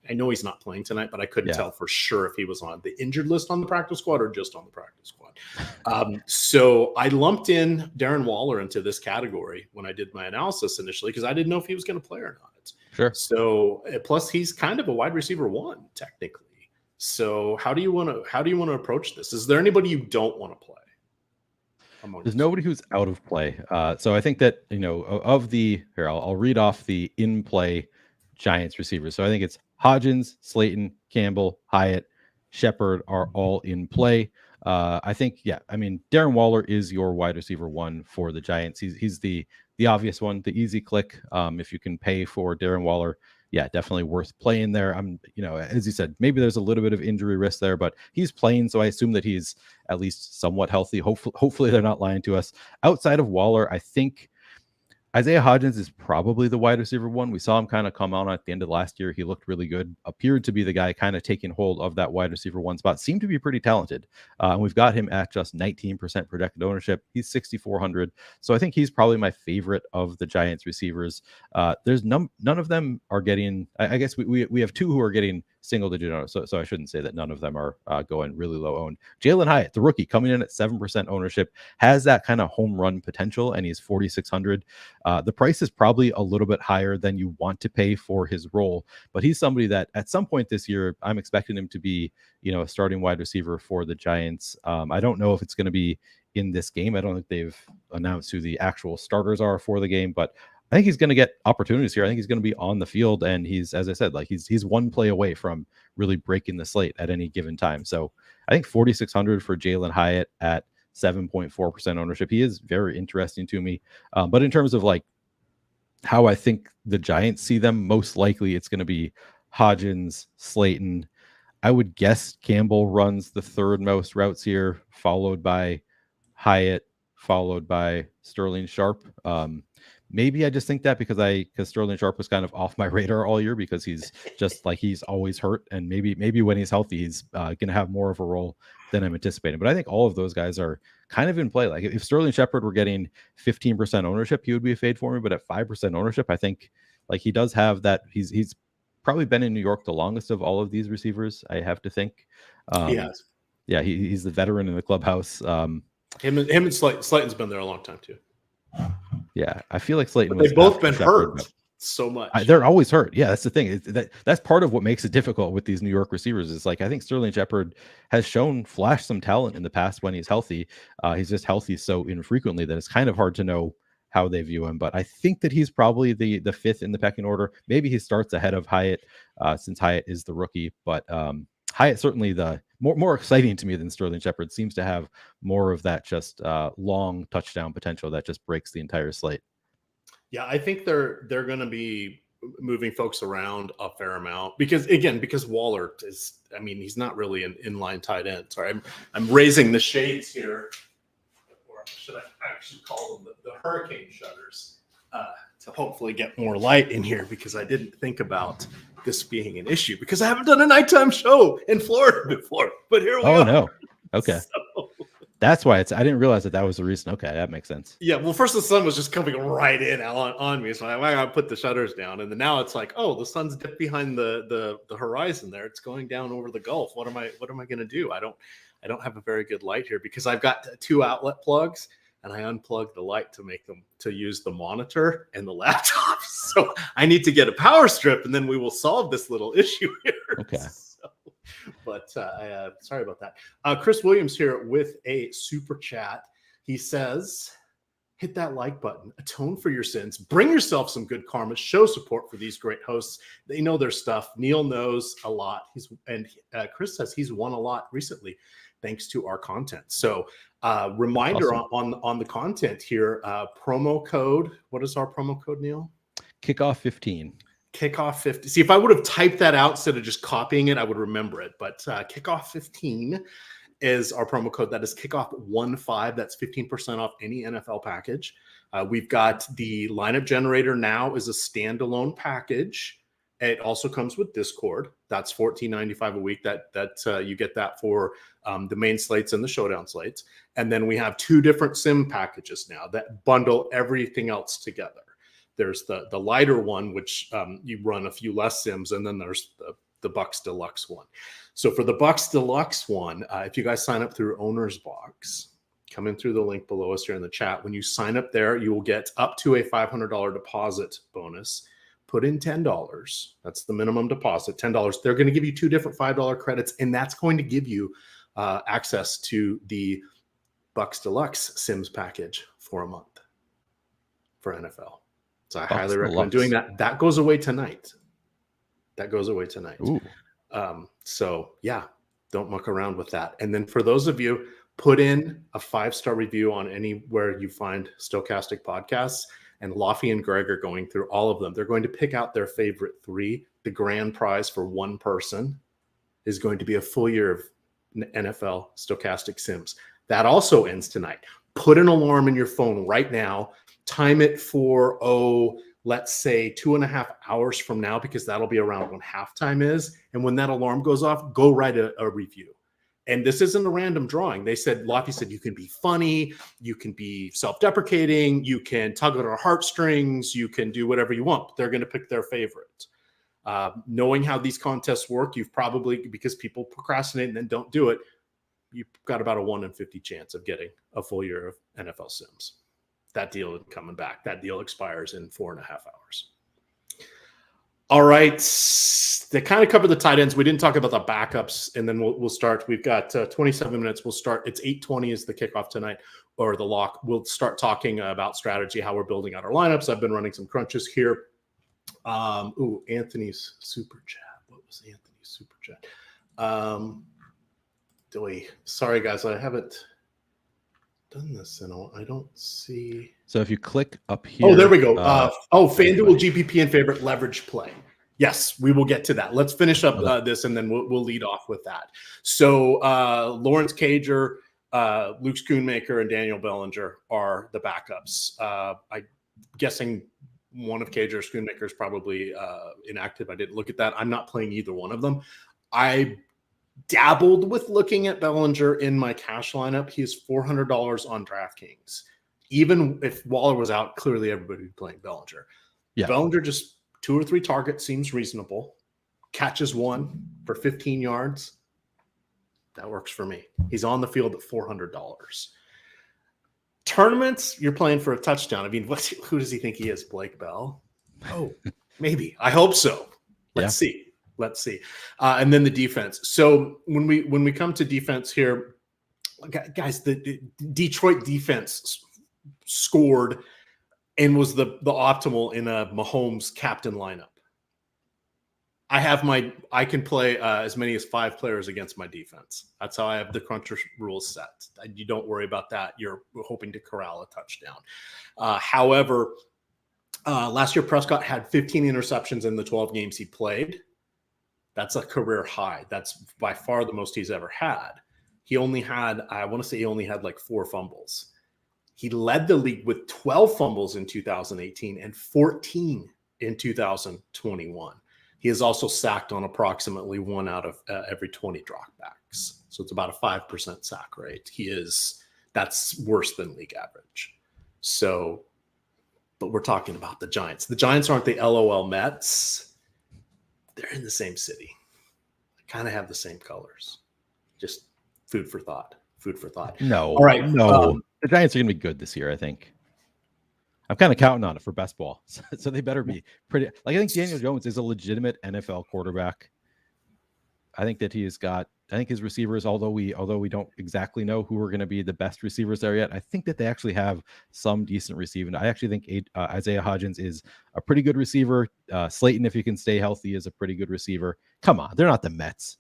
I know he's not playing tonight, but I couldn't tell for sure if he was on the injured list on the practice squad or just on the practice squad. So I lumped in Darren Waller into this category when I did my analysis initially because I didn't know if he was going to play or not. Sure. So plus he's kind of a wide receiver 1 technically. So how do you want to approach this? Is there anybody you don't want to play? There's nobody who's out of play. So I think that, I'll read off the in-play Giants receivers. So I think it's Hodgins, Slayton, Campbell, Hyatt, Shepard are all in play. I think, Darren Waller is your wide receiver 1 for the Giants. He's the obvious one, the easy click. If you can pay for Darren Waller, definitely worth playing there. As you said, maybe there's a little bit of injury risk there, but he's playing, so I assume that he's at least somewhat healthy. Hopefully they're not lying to us. Outside of Waller, I think Isaiah Hodgins is probably the wide receiver 1. We saw him kind of come on at the end of last year. He looked really good, appeared to be the guy kind of taking hold of that wide receiver 1 spot, seemed to be pretty talented. And we've got him at just 19% projected ownership. He's 6,400. So I think he's probably my favorite of the Giants receivers. There's none of them are getting, I guess we have 2 who are getting single digit ownership. So I shouldn't say that none of them are going really low owned. Jalen Hyatt, the rookie, coming in at 7% ownership, has that kind of home run potential, and he's 4,600. The price is probably a little bit higher than you want to pay for his role, but he's somebody that at some point this year, I'm expecting him to be, a starting wide receiver for the Giants. I don't know if it's going to be in this game. I don't think they've announced who the actual starters are for the game, but I think he's going to get opportunities here. I think he's going to be on the field, and he's, as I said, he's one play away from really breaking the slate at any given time. So I think 4,600 for Jalen Hyatt at 7.4% ownership. He is very interesting to me. But in terms of how I think the Giants see them, most likely it's going to be Hodgins, Slayton. I would guess Campbell runs the 3rd most routes here, followed by Hyatt, followed by Sterling Sharp. Maybe I just think that because Sterling Sharp was kind of off my radar all year because he's just he's always hurt, and maybe when he's healthy, he's going to have more of a role than I'm anticipating. But I think all of those guys are kind of in play. If Sterling Shepard were getting 15% ownership, he would be a fade for me. But at 5% ownership, I think he does have that. He's probably been in New York the longest of all of these receivers, I have to think. He has. Yeah, he's the veteran in the clubhouse. Him and Slayton's been there a long time too. Yeah, I feel like Slayton. They've both been hurt so much. They're always hurt. Yeah, that's the thing. That's part of what makes it difficult with these New York receivers. Is I think Sterling Shepard has flashed some talent in the past when he's healthy. He's just healthy so infrequently that it's kind of hard to know how they view him. But I think that he's probably the 5th in the pecking order. Maybe he starts ahead of Hyatt since Hyatt is the rookie. But Hyatt certainly the more exciting to me than Sterling Shepard. Seems to have more of that just long touchdown potential that just breaks the entire slate. Yeah, I think they're going to be moving folks around a fair amount because Waller is, he's not really an inline tight end. Sorry, I'm raising the shades here, or should I actually call them the hurricane shutters to hopefully get more light in here because I didn't think about this being an issue because I haven't done a nighttime show in Florida before. But here we are. Oh no. Okay. So, that's why I didn't realize that was the reason. Okay, that makes sense. Yeah, well, first the sun was just coming right in on me, so I got to put the shutters down, and then now it's the sun's dipped behind the horizon there. It's going down over the Gulf. What am I going to do? I don't have a very good light here because I've got 2 outlet plugs, and I unplugged the light to use the monitor and the laptop. So I need to get a power strip, and then we will solve this little issue here. Okay. But sorry about that. Chris Williams here with a super chat. He says, hit that like button, atone for your sins, bring yourself some good karma, show support for these great hosts. They know their stuff. Neil knows a lot. Chris says he's won a lot recently thanks to our content. So reminder awesome. on the content here, promo code. What is our promo code, Neil? Kickoff 15. Kickoff 50. See, if I would have typed that out instead of just copying it, I would remember it. But Kickoff 15 is our promo code. That is Kickoff 15. That's 15% off any NFL package. We've got the lineup generator now is a standalone package. It also comes with Discord. That's $14.95 a week. That you get that for the main slates and the showdown slates. And then we have 2 different sim packages now that bundle everything else together. There's the lighter one, which you run a few less sims, and then there's the Bucks Deluxe one. So for the Bucks Deluxe one, if you guys sign up through Owner's Box, come in through the link below us here in the chat. When you sign up there, you will get up to a $500 deposit bonus. Put in $10. That's the minimum deposit, $10. They're going to give you 2 different $5 credits, and that's going to give you access to the Bucks Deluxe Sims package for a month for NFL. So I highly recommend doing that. That goes away tonight. Ooh. So yeah, don't muck around with that. And then for those of you, put in a 5-star review on anywhere you find Stochastic podcasts, and Lofty and Greg are going through all of them. They're going to pick out their favorite 3. The grand prize for one person is going to be a full year of NFL Stochastic Sims. That also ends tonight. Put an alarm in your phone right now. Time it for, let's say 2.5 hours from now, because that'll be around when halftime is. And when that alarm goes off, go write a review. And this isn't a random drawing. They said, Lofty said, you can be funny, you can be self-deprecating, you can tug at our heartstrings, you can do whatever you want. But they're going to pick their favorite. Knowing how these contests work, you've probably, because people procrastinate and then don't do it, you've got about a 1 in 50 chance of getting a full year of NFL Sims. That deal is coming back. That deal expires in 4.5 hours. All right. They kind of covered the tight ends. We didn't talk about the backups, and then we'll start. We've got 27 minutes. We'll start. It's 8:20 is the kickoff tonight, or the lock. We'll start talking about strategy, how we're building out our lineups. I've been running some crunches here. Anthony's super chat. What was Anthony's super chat? Sorry, guys. I haven't done this in a, I don't see. So if you click up here. Oh, there we go. FanDuel GPP and favorite leverage play. Yes, we will get to that. Let's finish up this, and then we'll lead off with that. So Lawrence Cager, Luke Schoonmaker, and Daniel Bellinger are the backups. I'm guessing one of Cager or Schoonmaker is probably inactive. I didn't look at that. I'm not playing either one of them. I dabbled with looking at Bellinger in my cash lineup. He is $400 on DraftKings. Even if Waller was out, clearly everybody would be playing Bellinger. Yeah. Bellinger, just 2 or 3 targets seems reasonable. Catches 1 for 15 yards. That works for me. He's on the field at $400. Tournaments, you're playing for a touchdown. I mean, who does he think he is, Blake Bell? Oh, maybe. I hope so. Let's see. And then the defense. So when we come to defense here, guys, the Detroit defense scored and was the optimal in a Mahomes captain lineup. I can play as many as 5 players against my defense. That's how I have the cruncher rules set. You don't worry about that. You're hoping to corral a touchdown. However, last year Prescott had 15 interceptions in the 12 games he played. That's a career high. That's by far the most he's ever had. He only had, I want to say he only had like 4 fumbles. He led the league with 12 fumbles in 2018 and 14 in 2021. He is also sacked on approximately 1 out of every 20 dropbacks. So it's about a 5% sack rate. That's worse than league average. So, but we're talking about the Giants. The Giants aren't the LOL Mets. They're in the same city. They kind of have the same colors. Just food for thought. No. All right. No. The Giants are going to be good this year, I think. I'm kind of counting on it for best ball. So they better be pretty. Like, I think Daniel Jones is a legitimate NFL quarterback. I think that he has got his receivers, although we don't exactly know who are going to be the best receivers there yet, I think that they actually have some decent receiving. I actually think Isaiah Hodgins is a pretty good receiver. Slayton, if he can stay healthy, is a pretty good receiver. Come on, they're not the Mets.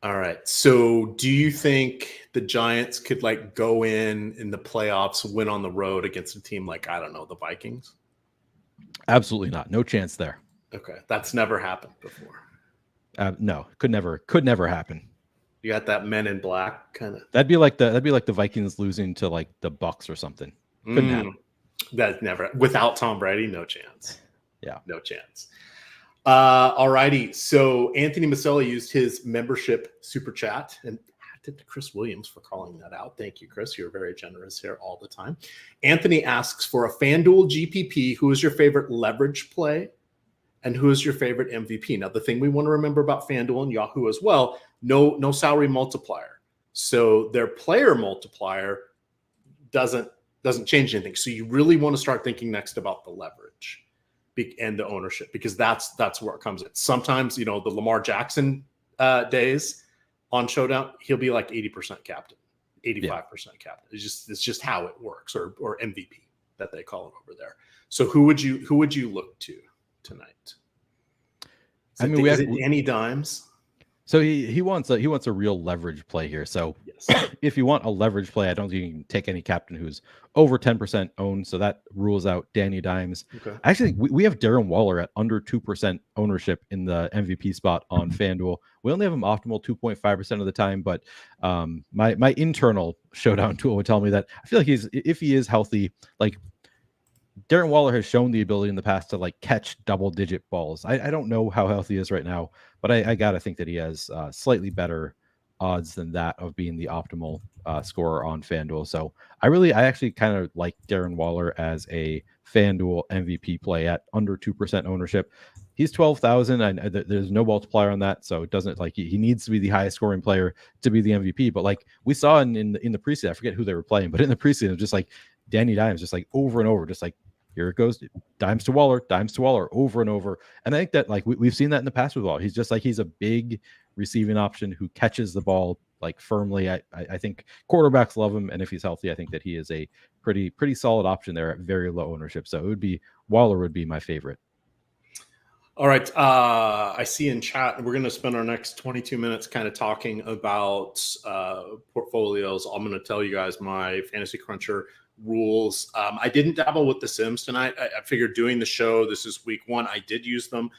All right. So do you think the Giants could like go in the playoffs, win on the road against a team like, I don't know, the Vikings? Absolutely not. No chance there. Okay. That's never happened before. No, could never happen. You got that Men in Black kind of. That'd be like the Vikings losing to like the Bucks or something. Couldn't happen. That's never without Tom Brady. No chance. Yeah, no chance. All righty. So Anthony Maselli used his membership super chat, and tip to Chris Williams for calling that out. Thank you, Chris. You're very generous here all the time. Anthony asks for a FanDuel GPP. Who is your favorite leverage play? And who is your favorite MVP? Now, the thing we want to remember about FanDuel and Yahoo as well, no salary multiplier. So their player multiplier doesn't change anything. So you really want to start thinking next about the leverage and the ownership, because that's where it comes in. Sometimes, the Lamar Jackson days on Showdown, he'll be like 80% captain, 85% captain. It's just how it works, or MVP that they call it over there. So who would you look to tonight? Is it any dimes? So he wants a real leverage play here. So yes. If you want a leverage play, I don't think you can take any captain who's over 10% owned. So that rules out Danny Dimes. Okay. Actually, we have Darren Waller at under 2% ownership in the MVP spot on FanDuel. We only have him optimal 2.5% of the time, but my internal Showdown tool would tell me that I feel like if he is healthy, like Darren Waller has shown the ability in the past to like catch double-digit balls. I don't know how healthy he is right now, but I gotta think that he has slightly better odds than that of being the optimal scorer on FanDuel. So I actually kind of like Darren Waller as a FanDuel MVP play at under 2% ownership. He's 12,000, and there's no multiplier on that, so it doesn't like he needs to be the highest scoring player to be the MVP. But like we saw in the preseason, I forget who they were playing, but in the preseason, it was just like Danny Dimes, just like over and over, just like here it goes, dimes to Waller, over and over. And I think that like we've seen that in the past with Waller. He's just like he's a big receiving option who catches the ball like firmly. I think quarterbacks love him, and if he's healthy, I think that he is a pretty solid option there at very low ownership. So Waller would be my favorite. All right. I see in chat, we're going to spend our next 22 minutes kind of talking about portfolios. I'm going to tell you guys my Fantasy Cruncher rules. I didn't dabble with the Sims tonight. I figured doing the show, this is week one. I did use them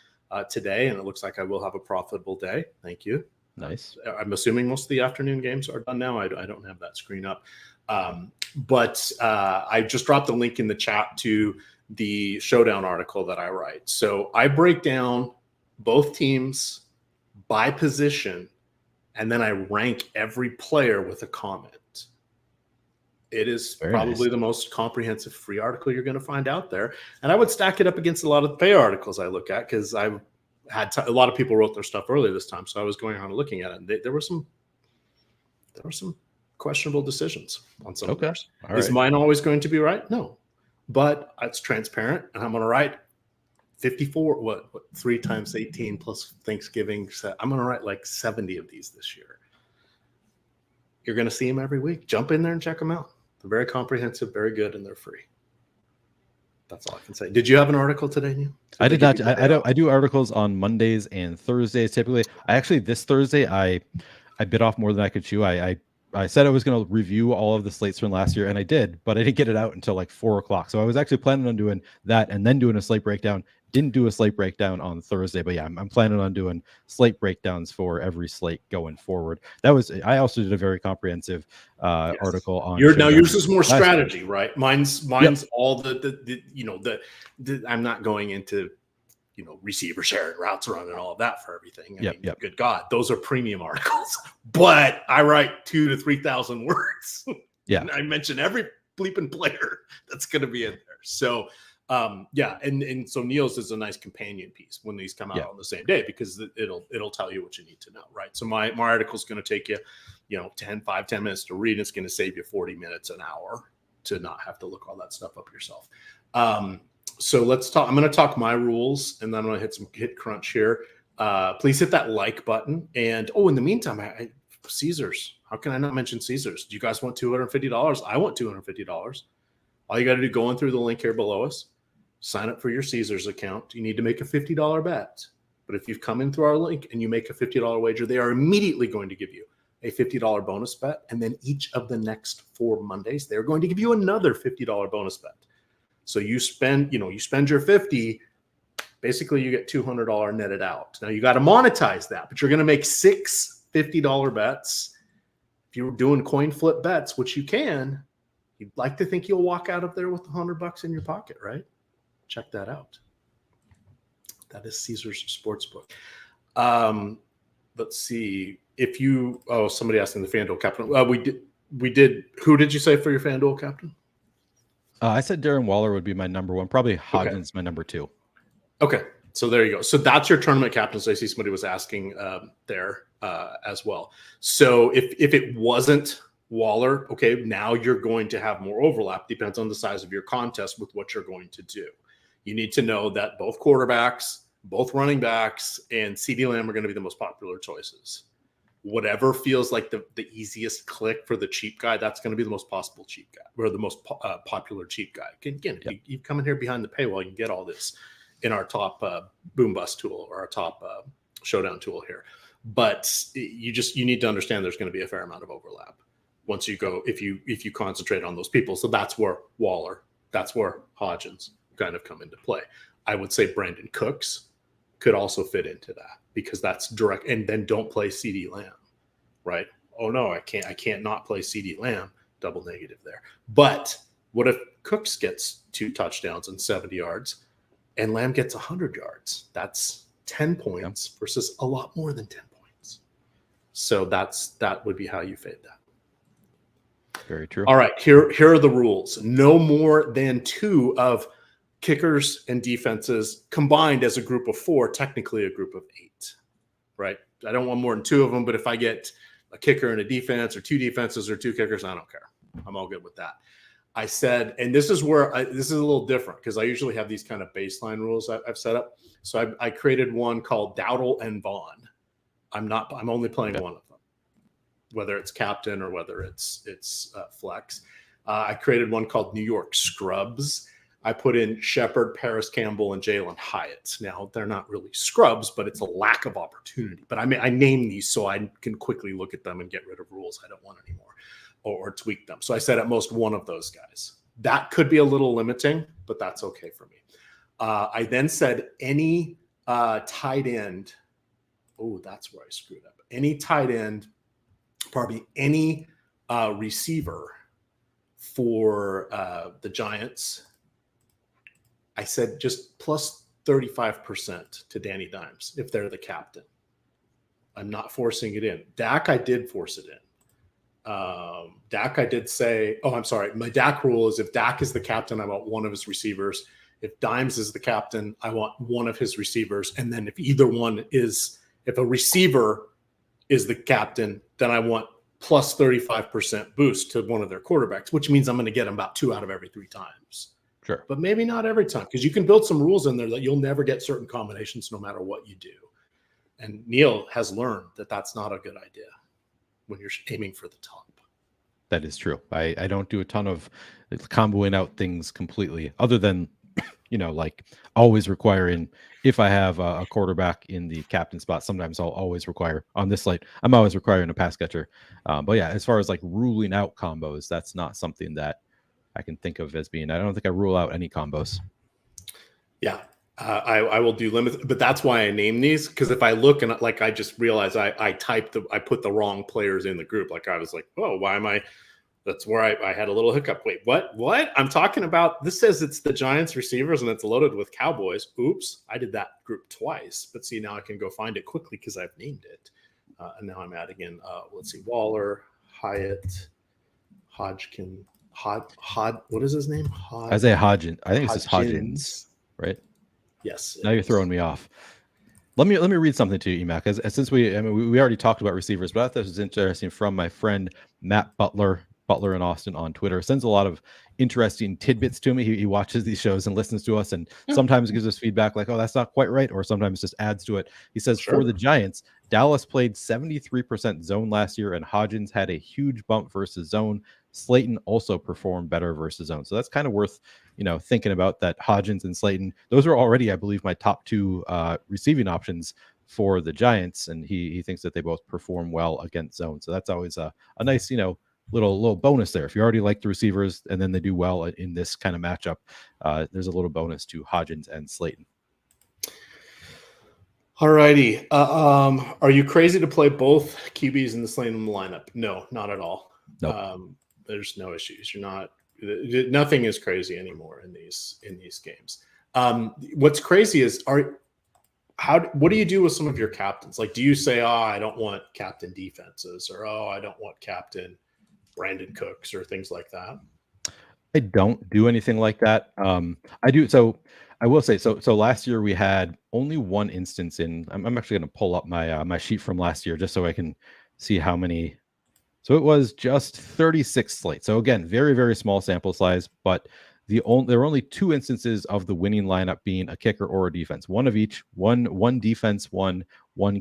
today, and it looks like I will have a profitable day. Thank you. Nice. I'm assuming most of the afternoon games are done now. I don't have that screen up. But I just dropped the link in the chat to the Showdown article that I write. So I break down both teams by position, and then I rank every player with a comment. It is probably the most comprehensive free article you're going to find out there. And I would stack it up against a lot of the pay articles I look at, because I've had a lot of people wrote their stuff earlier this time. So I was going around and looking at it, and there were some questionable decisions on some of theirs. Is mine always going to be right? No. But it's transparent, and I'm going to write 54, 3 times 18 plus Thanksgiving. So I'm going to write like 70 of these this year. You're going to see them every week. Jump in there and check them out. They're very comprehensive, very good, and they're free. That's all I can say. Did you have an article today, Neil? I did not. I do articles on Mondays and Thursdays typically. This Thursday I bit off more than I could chew. I said I was going to review all of the slates from last year, and I did, but I didn't get it out until like 4:00. So I was actually planning on doing that and then doing a slate breakdown. Didn't do a slate breakdown on Thursday, but yeah, I'm planning on doing slate breakdowns for every slate going forward. I also did a very comprehensive article on. Yours is more strategy, right? Mine's all the I'm not going into receiver sharing routes run and all of that for everything. I mean, good God, those are premium articles. But I write 2,000 to 3,000 words. Yeah, and I mention every bleeping player that's going to be in there. So, and so Neil's is a nice companion piece when these come out on the same day, because it'll tell you what you need to know, right? So my article is going to take you, 10 minutes to read. It's going to save you 40 minutes, an hour to not have to look all that stuff up yourself. So let's talk. I'm going to talk my rules, and then I'm going to hit crunch here. Please hit that like button. And in the meantime, Caesars. How can I not mention Caesars? Do you guys want $250? I want $250. All you got to do, go in through the link here below us, sign up for your Caesars account. You need to make a $50 bet. But if you've come in through our link and you make a $50 wager, they are immediately going to give you a $50 bonus bet. And then each of the next 4 Mondays, they're going to give you another $50 bonus bet. So you spend your 50, basically you get $200 netted out. Now you got to monetize that, but you're going to make 6 $50 bets. If you're doing coin flip bets, which you can, you'd like to think you'll walk out of there with $100 in your pocket, right? Check that out. That is Caesars Sportsbook. Let's see. If you somebody asked in the FanDuel captain. We did. Who did you say for your FanDuel captain? I said Darren Waller would be my number one. Probably Hodgins my number 2. Okay, so there you go. So that's your tournament captain. So I see somebody was asking there as well. So if it wasn't Waller, okay, now you're going to have more overlap. Depends on the size of your contest with what you're going to do. You need to know that both quarterbacks, both running backs, and CeeDee Lamb are going to be the most popular choices. Whatever feels like the easiest click for the cheap guy, that's going to be the most possible cheap guy, or the most popular cheap guy. Again, you come in here behind the paywall, you can get all this in our top boom bust tool or our top showdown tool here. But you need to understand there's going to be a fair amount of overlap once you go, if you concentrate on those people. So that's where Waller, that's where Hodgins kind of come into play. I would say Brandon Cooks could also fit into that, because that's direct. And then don't play CeeDee Lamb, right? Oh no, I can't not play CeeDee Lamb. Double negative there. But what if Cooks gets 2 touchdowns and 70 yards and Lamb gets 100 yards? That's 10 points versus a lot more than 10 points. So that would be how you fade that. Very true. All right, here are the rules. No more than 2 of kickers and defenses combined as a group of 4, technically a group of 8, right? I don't want more than 2 of them, but if I get a kicker and a defense, or 2 defenses or 2 kickers, I don't care. I'm all good with that. I said, and this is where this is a little different, because I usually have these kind of baseline rules I've set up. So I created one called Dowdle and Vaughn. I'm only playing one of them, whether it's captain or whether it's flex. I created one called New York Scrubs. I put in Shepard, Paris Campbell, and Jalen Hyatt. Now, they're not really scrubs, but it's a lack of opportunity. But I name these so I can quickly look at them and get rid of rules I don't want anymore, or tweak them. So I said at most one of those guys. That could be a little limiting, but that's okay for me. I then said any tight end. Oh, that's where I screwed up. Any tight end, probably any receiver for the Giants. I said just plus 35% to Danny Dimes if they're the captain. I'm not forcing it in. Dak, I did force it in. Dak, I did say, I'm sorry. My Dak rule is if Dak is the captain, I want one of his receivers. If Dimes is the captain, I want one of his receivers. And then if a receiver is the captain, then I want plus 35% boost to one of their quarterbacks, which means I'm going to get them about 2 out of every 3 times. Sure. But maybe not every time, because you can build some rules in there that you'll never get certain combinations no matter what you do. And Neil has learned that that's not a good idea when you're aiming for the top. That is true. I don't do a ton of comboing out things completely, other than, like always requiring, if I have a quarterback in the captain spot, sometimes I'll always require on this slate, I'm always requiring a pass catcher. But yeah, as far as like ruling out combos, that's not something that I can think of as being, I don't think I rule out any combos. Yeah, I will do limits, but that's why I name these, because if I look and like I just realized I put the wrong players in the group. Like I was like, oh, why am I? That's where I had a little hiccup. Wait, what? I'm talking about, this says it's the Giants receivers and it's loaded with Cowboys. Oops, I did that group twice. But see, now I can go find it quickly because I've named it. And now I'm adding in, let's see, Waller, Hyatt, Hodgkin. What is his name? Isaiah Hodgins. I think it's just Hodgins, right? Yes. Now you're throwing me off. Let me read something to you, EMac. Since we already talked about receivers, but I thought this was interesting from my friend Matt Butler Butler in Austin on Twitter, sends a lot of interesting tidbits to me. He watches these shows and listens to us, and sometimes gives us feedback like, oh, that's not quite right, or sometimes just adds to it. He says, for the Giants, Dallas played 73% zone last year, and Hodgins had a huge bump versus zone. Slayton also performed better versus zone. So that's kind of worth, thinking about, that Hodgins and Slayton, those are already, I believe, my top two receiving options for the Giants. And he thinks that they both perform well against zone. So that's always a nice, little bonus there. If you already like the receivers and then they do well in this kind of matchup, there's a little bonus to Hodgins and Slayton. All righty. Are you crazy to play both QBs in the Slayton lineup? No, not at all. Nope. There's no issues. Nothing is crazy anymore in these games. What's crazy is what do you do with some of your captains? Like, do you say, oh, I don't want captain defenses, or oh, I don't want captain Brandon Cooks, or things like that? I don't do anything like that. I do. So I will say, so last year we had only one instance I'm actually going to pull up my sheet from last year just so I can see how many. So it was just 36 slates. So again, very, very small sample size, but there were only two instances of the winning lineup being a kicker or a defense, one of each, one defense, one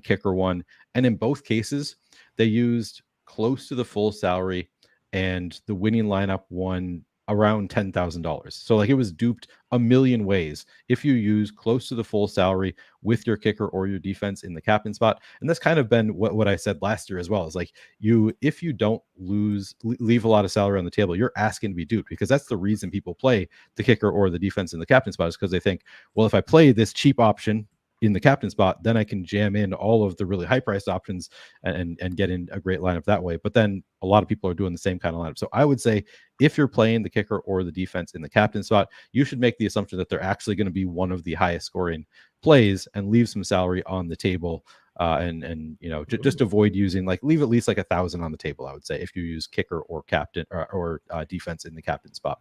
kicker, one. And in both cases, they used close to the full salary, and the winning lineup won around $10,000. So like, it was duped a million ways if you use close to the full salary with your kicker or your defense in the captain spot. And that's kind of been what I said last year as well, is like, if you don't leave a lot of salary on the table, you're asking to be duped, because that's the reason people play the kicker or the defense in the captain spot, is because they think, well, if I play this cheap option in the captain spot, then I can jam in all of the really high priced options and get in a great lineup that way. But then a lot of people are doing the same kind of lineup. So I would say, if you're playing the kicker or the defense in the captain spot, you should make the assumption that they're actually going to be one of the highest scoring plays, and leave some salary on the table. And just avoid using, leave at least 1,000 on the table, I would say, if you use kicker or captain or defense in the captain spot.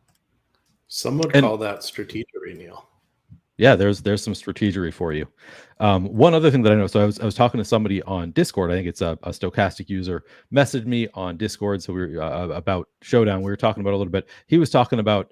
Some would call that strategery, Neil. Yeah, there's some strategery for you. One other thing that I know, so I was talking to somebody on Discord. I think it's a Stochastic user messaged me on Discord. So we were about Showdown. We were talking about a little bit. He was talking about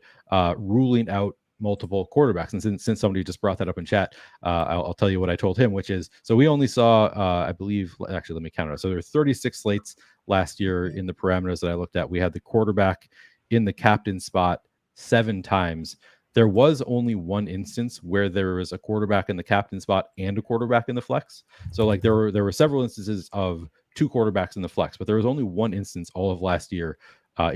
ruling out multiple quarterbacks. And since somebody just brought that up in chat, I'll tell you what I told him, which is, so we only saw, I believe, actually, let me count it out. So there were 36 slates last year in the parameters that I looked at. We had the quarterback in the captain spot 7 times. There was only one instance where there was a quarterback in the captain spot and a quarterback in the flex. So like, there were several instances of 2 quarterbacks in the flex, but there was only one instance all of last year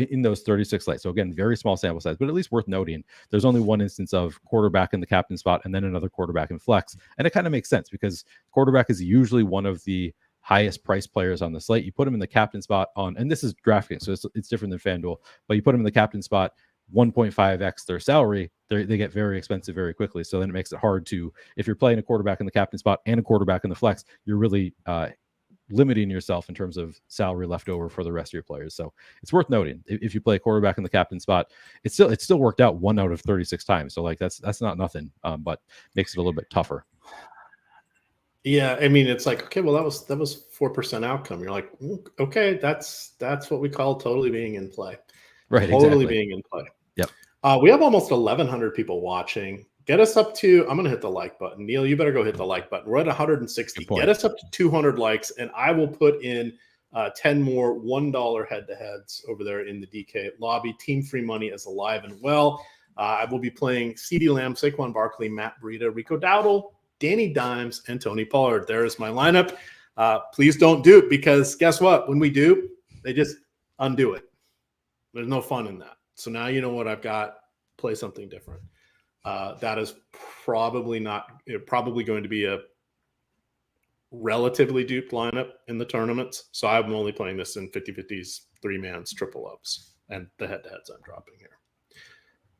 in those 36 slates. So again, very small sample size, but at least worth noting. There's only one instance of quarterback in the captain spot and then another quarterback in flex. And it kind of makes sense, because quarterback is usually one of the highest price players on the slate. You put him in the captain spot and this is DraftKings, so it's different than FanDuel, but you put him in the captain spot, 1.5x their salary, they get very expensive very quickly. So then it makes it hard to, if you're playing a quarterback in the captain spot and a quarterback in the flex, you're really limiting yourself in terms of salary left over for the rest of your players. So it's worth noting, if you play a quarterback in the captain spot, it's still worked out 1 out of 36 times. So like, that's not nothing, but makes it a little bit tougher. Yeah, I mean, it's like, okay, well, that was 4% outcome. You're like, okay, that's what we call totally being in play. Right, totally exactly. being in play. Yep. We have almost 1,100 people watching. Get us up to, I'm going to hit the like button. Neil, you better go hit the like button. We're at 160. Get us up to 200 likes, and I will put in 10 more $1 head-to-heads over there in the DK lobby. Team free money is alive and well. I will be playing CeeDee Lamb, Saquon Barkley, Matt Breida, Rico Dowdle, Danny Dimes, and Tony Pollard. There is my lineup. Please don't dupe, because guess what? When we dupe, they just undo it. There's no fun in that. So now you know what I've got. Play something different. That is probably going to be a relatively duped lineup in the tournaments. So I'm only playing this in 50-50s, 3-mans, triple ups, and the head-to-heads I'm dropping here.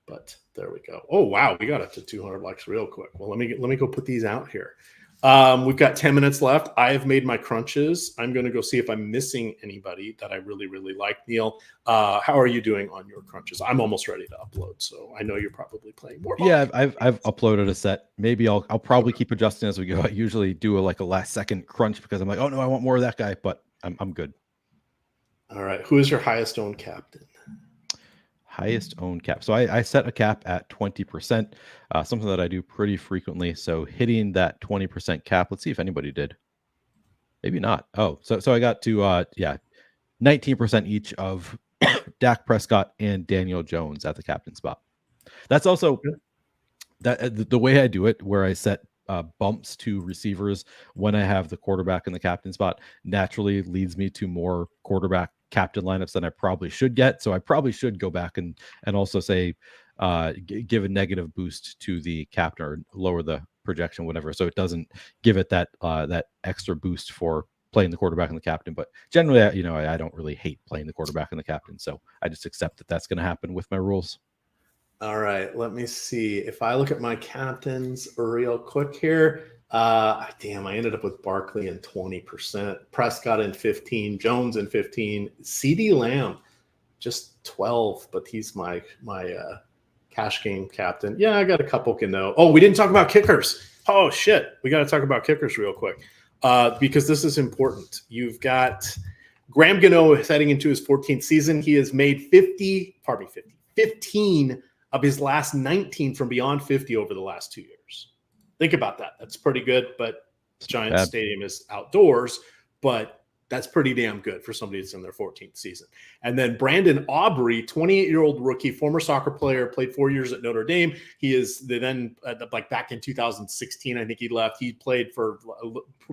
But there we go. Oh, wow. We got up to 200 likes real quick. Well, let me go put these out here. We've got 10 minutes left. I have made my crunches. I'm going to go see if I'm missing anybody that I really, really like. Neil, how are you doing on your crunches? I'm almost ready to upload, so I know you're probably playing more. Yeah, I've uploaded a set. Maybe I'll probably keep adjusting as we go. I usually do a last second crunch because I'm like, oh no, I want more of that guy, but I'm good. All right. Who is your highest owned captain? highest owned cap. So I set a cap at 20%, something that I do pretty frequently. So hitting that 20% cap, let's see if anybody did. Maybe not. Oh, so I got to 19% each of Dak Prescott and Daniel Jones at the captain spot. That's also that the way I do it, where I set bumps to receivers when I have the quarterback in the captain spot, naturally leads me to more quarterback captain lineups than I probably should get. So I probably should go back and also say give a negative boost to the captain or lower the projection, whatever, so it doesn't give it that that extra boost for playing the quarterback and the captain. But generally, I don't really hate playing the quarterback and the captain, so I just accept that that's going to happen with my rules. All right, let me see. If I look at my captains real quick here, I ended up with Barkley in 20%, Prescott in 15, Jones in 15, CeeDee Lamb just 12, but he's my cash game captain. Yeah, I got a couple Gano. Oh, we didn't talk about kickers. Oh shit, we got to talk about kickers real quick because this is important. You've got Graham Gano heading into his 14th season. He has made 15 of his last 19 from beyond 50 over the last 2 years. Think about that. That's pretty good, but Giants Stadium is outdoors, but that's pretty damn good for somebody that's in their 14th season. And then Brandon Aubrey, 28-year-old rookie, former soccer player, played 4 years at Notre Dame. He is then like back in 2016, I think he left. He played for,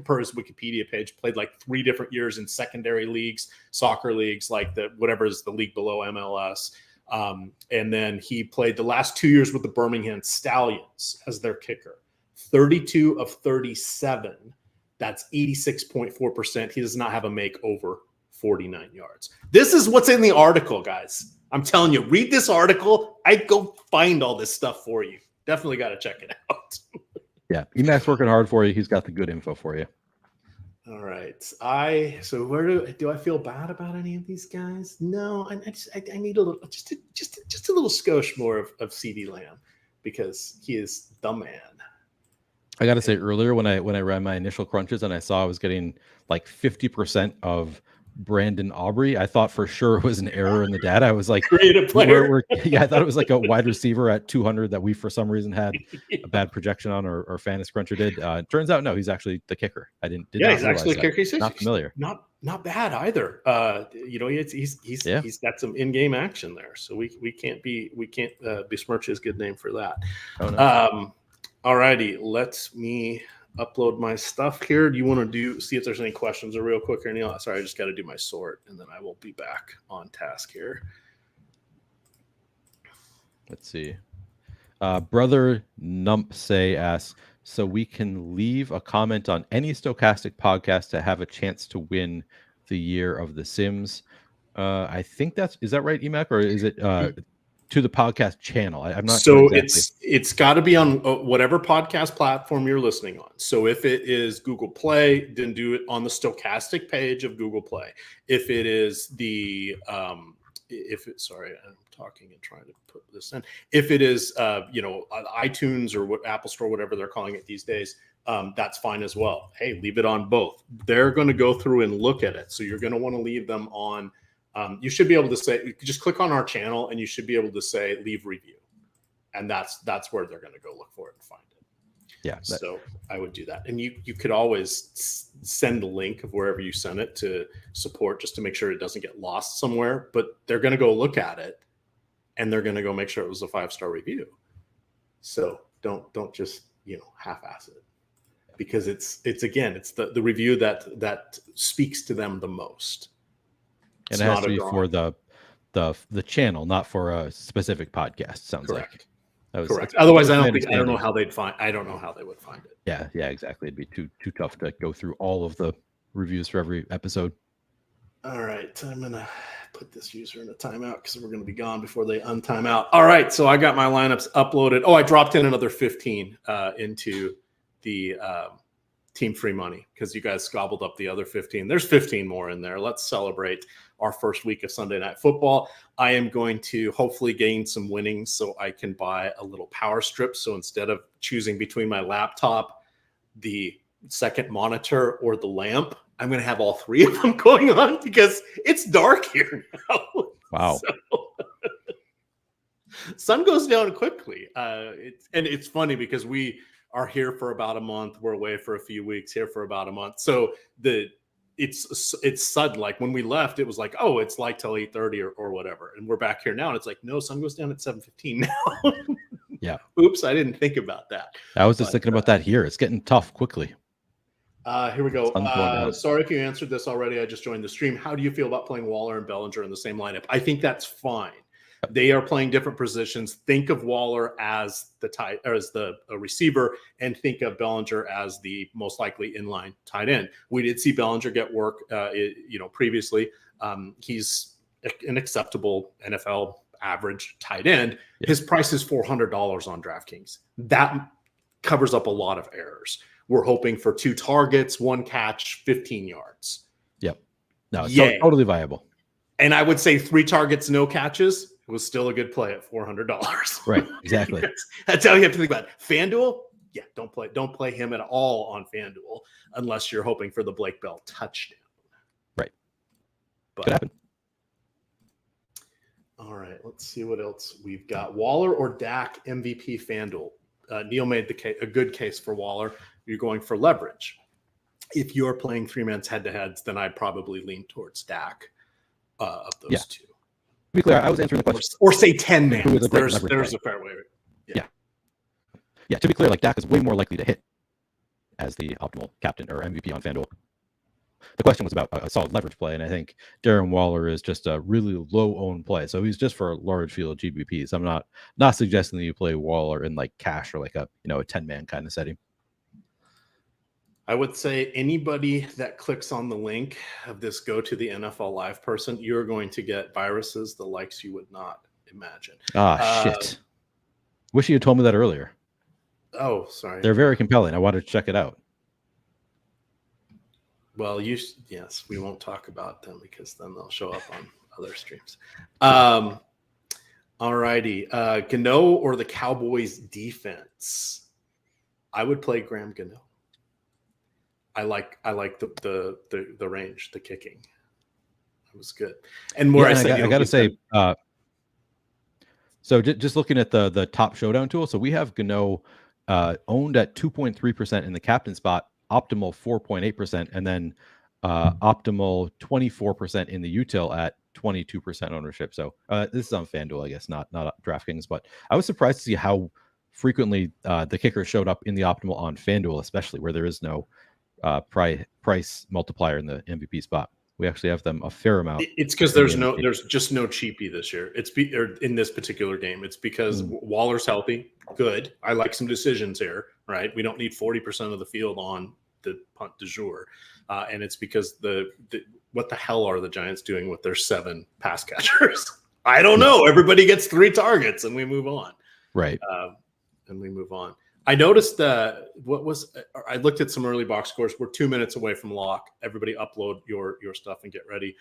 per his Wikipedia page, played like 3 different years in secondary leagues, soccer leagues, like whatever is the league below MLS. And then he played the last 2 years with the Birmingham Stallions as their kicker. 32 of 37. That's 86.4%. He does not have a make over 49 yards. This is what's in the article, guys. I'm telling you, read this article. I'd go find all this stuff for you. Definitely got to check it out. Yeah, EMac's working hard for you. He's got the good info for you. All right. So where do I feel bad about any of these guys? No, I need a little, just a little skosh more of CeeDee Lamb because he is the man. I got to say, earlier when I ran my initial crunches and I saw I was getting like 50% of Brandon Aubrey, I thought for sure it was an error in the data. I was like, creative player. I thought it was like a wide receiver at 200 that we for some reason had a bad projection on, or Fantasy Cruncher did. Turns out no, he's actually the kicker. He's actually the kicker. He's not familiar. Not bad either. He's got some in-game action there, so we can't besmirch his good name for that. Oh, no. All righty, let me upload my stuff here. Do you want to see if there's any questions real quick or Neil? Sorry, I just got to do my sort, and then I will be back on task here. Let's see. Brother Numpsay asks, so we can leave a comment on any stochastic podcast to have a chance to win the Year of the Sims. I think is that right, EMac, or is it to the podcast channel? I'm not sure. So exactly. It's got to be on whatever podcast platform you're listening on. So if it is Google Play, then do it on the stochastic page of Google Play. If it is sorry, I'm talking and trying to put this in. If it is iTunes or Apple Store, whatever they're calling it these days, that's fine as well. Hey, leave it on both. They're going to go through and look at it. So you're going to want to leave them on. You should be able to say, just click on our channel and you should be able to say leave review. And that's where they're going to go look for it and find it. Yeah. So I would do that. And you could always send the link of wherever you send it to support just to make sure it doesn't get lost somewhere. But they're going to go look at it and they're going to go make sure it was a 5-star review. So don't just, half-ass it, because it's the review that speaks to them the most. And it has to be for the channel, not for a specific podcast. Sounds correct. Like correct. Otherwise, I don't know how they would find it. Yeah, exactly. It'd be too tough to go through all of the reviews for every episode. All right, I'm gonna put this user in a timeout because we're gonna be gone before they untime out. All right, so I got my lineups uploaded. Oh, I dropped in another 15 into the team free money because you guys gobbled up the other 15. There's 15 more in there. Let's celebrate our first week of Sunday Night Football. I am going to hopefully gain some winnings so I can buy a little power strip. So instead of choosing between my laptop, the second monitor, or the lamp, I'm going to have all 3 of them going on because it's dark here now. Wow. Sun goes down quickly. It's funny because we are here for about a month. We're away for a few weeks, here for about a month. So it's sudden. Like when we left, it was like, oh, it's light till 8:30 or whatever. And we're back here now. And it's like, no, sun goes down at 7:15 now. Yeah. Oops, I didn't think about that. I was just thinking about that here. It's getting tough quickly. Here we go. Sorry if you answered this already. I just joined the stream. How do you feel about playing Waller and Bellinger in the same lineup? I think that's fine. They are playing different positions. Think of Waller as a receiver, and think of Bellinger as the most likely inline tight end. We did see Bellinger get work, previously. He's an acceptable NFL average tight end. Yeah. His price is $400 on DraftKings. That covers up a lot of errors. We're hoping for 2 targets, 1 catch, 15 yards. Yep. No, it's totally viable. And I would say 3 targets, no catches was still a good play at $400. Right. Exactly. That's how you have to think about it. FanDuel, yeah, don't play him at all on FanDuel unless you're hoping for the Blake Bell touchdown. Right. But, could happen. All right. Let's see what else we've got. Waller or Dak MVP FanDuel. Neil made a good case for Waller. You're going for leverage. If you're playing 3-man's head-to-heads, then I'd probably lean towards Dak of those 2. To be clear, I was answering the question. Or say 10-man. There's a fair way. Yeah. To be clear, like Dak is way more likely to hit as the optimal captain or MVP on FanDuel. The question was about a solid leverage play, and I think Darren Waller is just a really low-owned play. So he's just for a large field GBPs. I'm not suggesting that you play Waller in like cash or like a 10-man kind of setting. I would say anybody that clicks on the link of this go to the NFL Live person, you're going to get viruses the likes you would not imagine. Shit. Wish you had told me that earlier. Oh, sorry. They're very compelling. I wanted to check it out. Well, yes, we won't talk about them because then they'll show up on other streams. All righty. Gano or the Cowboys defense? I would play Graham Gano. I like the range, the kicking. It was good. And more, I got to say, so just looking at the top Showdown tool, so we have Gano owned at 2.3% in the captain spot, optimal 4.8%, and then optimal 24% in the util at 22% ownership. So this is on FanDuel, I guess, not DraftKings, but I was surprised to see how frequently the kicker showed up in the optimal on FanDuel, especially where there is no price multiplier in the MVP spot. We actually have them a fair amount. It's because there's just no cheapie this year. Or in this particular game. It's because Waller's healthy. Good. I like some decisions here, right? We don't need 40% of the field on the punt du jour. And it's because what the hell are the Giants doing with their 7 pass catchers? I don't know. Everybody gets 3 targets and we move on. Right. I noticed I looked at some early box scores. We're 2 minutes away from lock. Everybody upload your stuff and get ready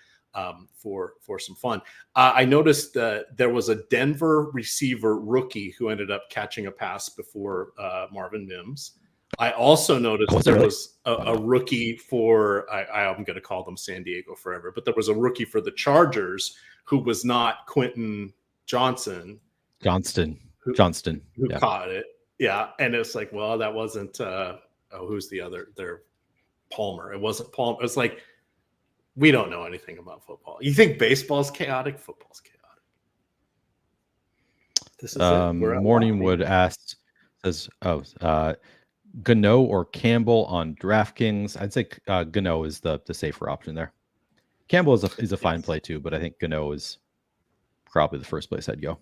for some fun. I noticed that there was a Denver receiver rookie who ended up catching a pass before Marvin Mims. I also noticed there was a rookie for, I'm going to call them San Diego forever, but there was a rookie for the Chargers who was not Quentin Johnston. Who caught it. Yeah, and it's like, well, that wasn't. Who's the other? They're Palmer. It wasn't Palmer. It's like we don't know anything about football. You think baseball's chaotic? Football's chaotic. This is Morningwood asks, says, Gano or Campbell on DraftKings. I'd say Gano is the safer option there. Campbell is a fine play too, but I think Gano is probably the first place I'd go.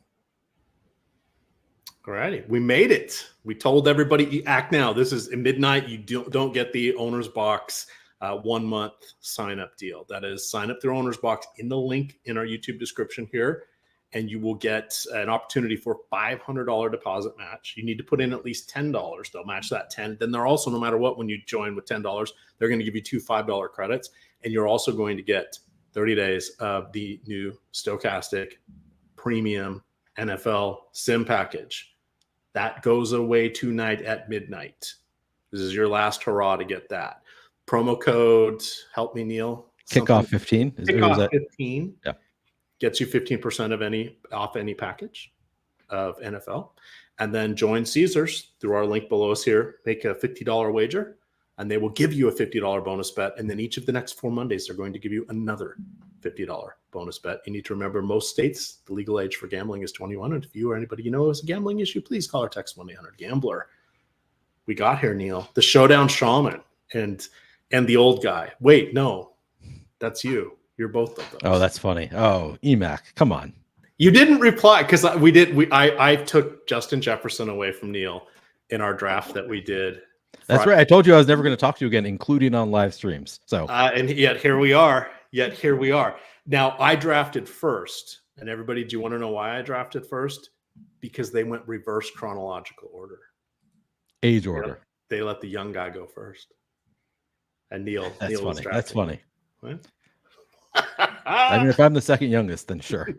All righty. We made it. We told everybody, you act now. This is midnight. You don't get the owner's box 1 month sign up deal. That is, sign up through owner's box in the link in our YouTube description here, and you will get an opportunity for $500 deposit match. You need to put in at least $10. They'll match that 10. Then they're also, no matter what, when you join with $10, they're going to give you 2 $5 credits, and you're also going to get 30 days of the new Stochastic Premium NFL Sim package. That goes away tonight at midnight. This is your last hurrah to get that. Promo code, help me, Neil. Kickoff 15. Kickoff 15. Yeah. Gets you 15% off any package. of NFL. And then join Caesars through our link below us here. Make a $50 wager, and they will give you a $50 bonus bet. And then each of the next 4 Mondays are going to give you another $50 bonus bet. You need to remember, most states, the legal age for gambling is 21. And if you or anybody you know has a gambling issue, please call or text 1-800-GAMBLER. We got here, Neil. The Showdown Shaman and the old guy. Wait, no, that's you. You're both of them. Oh, that's funny. Oh, EMac, come on. You didn't reply because I took Justin Jefferson away from Neil in our draft that we did. That's right. I told you I was never going to talk to you again, including on live streams. So, and yet here we are. Now I drafted first, and everybody, do you want to know why I drafted first? Because they went reverse chronological order, age order. They let the young guy go first, and Neil. That's Neil funny. That's funny. What? I mean, if I'm the second youngest, then sure.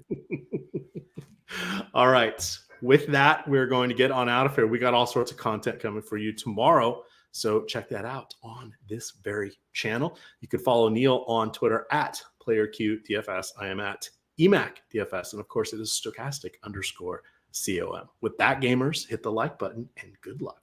All right. With that, we're going to get on out of here. We got all sorts of content coming for you tomorrow, so check that out on this very channel. You can follow Neil on Twitter at PlayerQDFS. I am at EMac DFS, and of course, it is stochastic_COM. With that, gamers, hit the like button and good luck.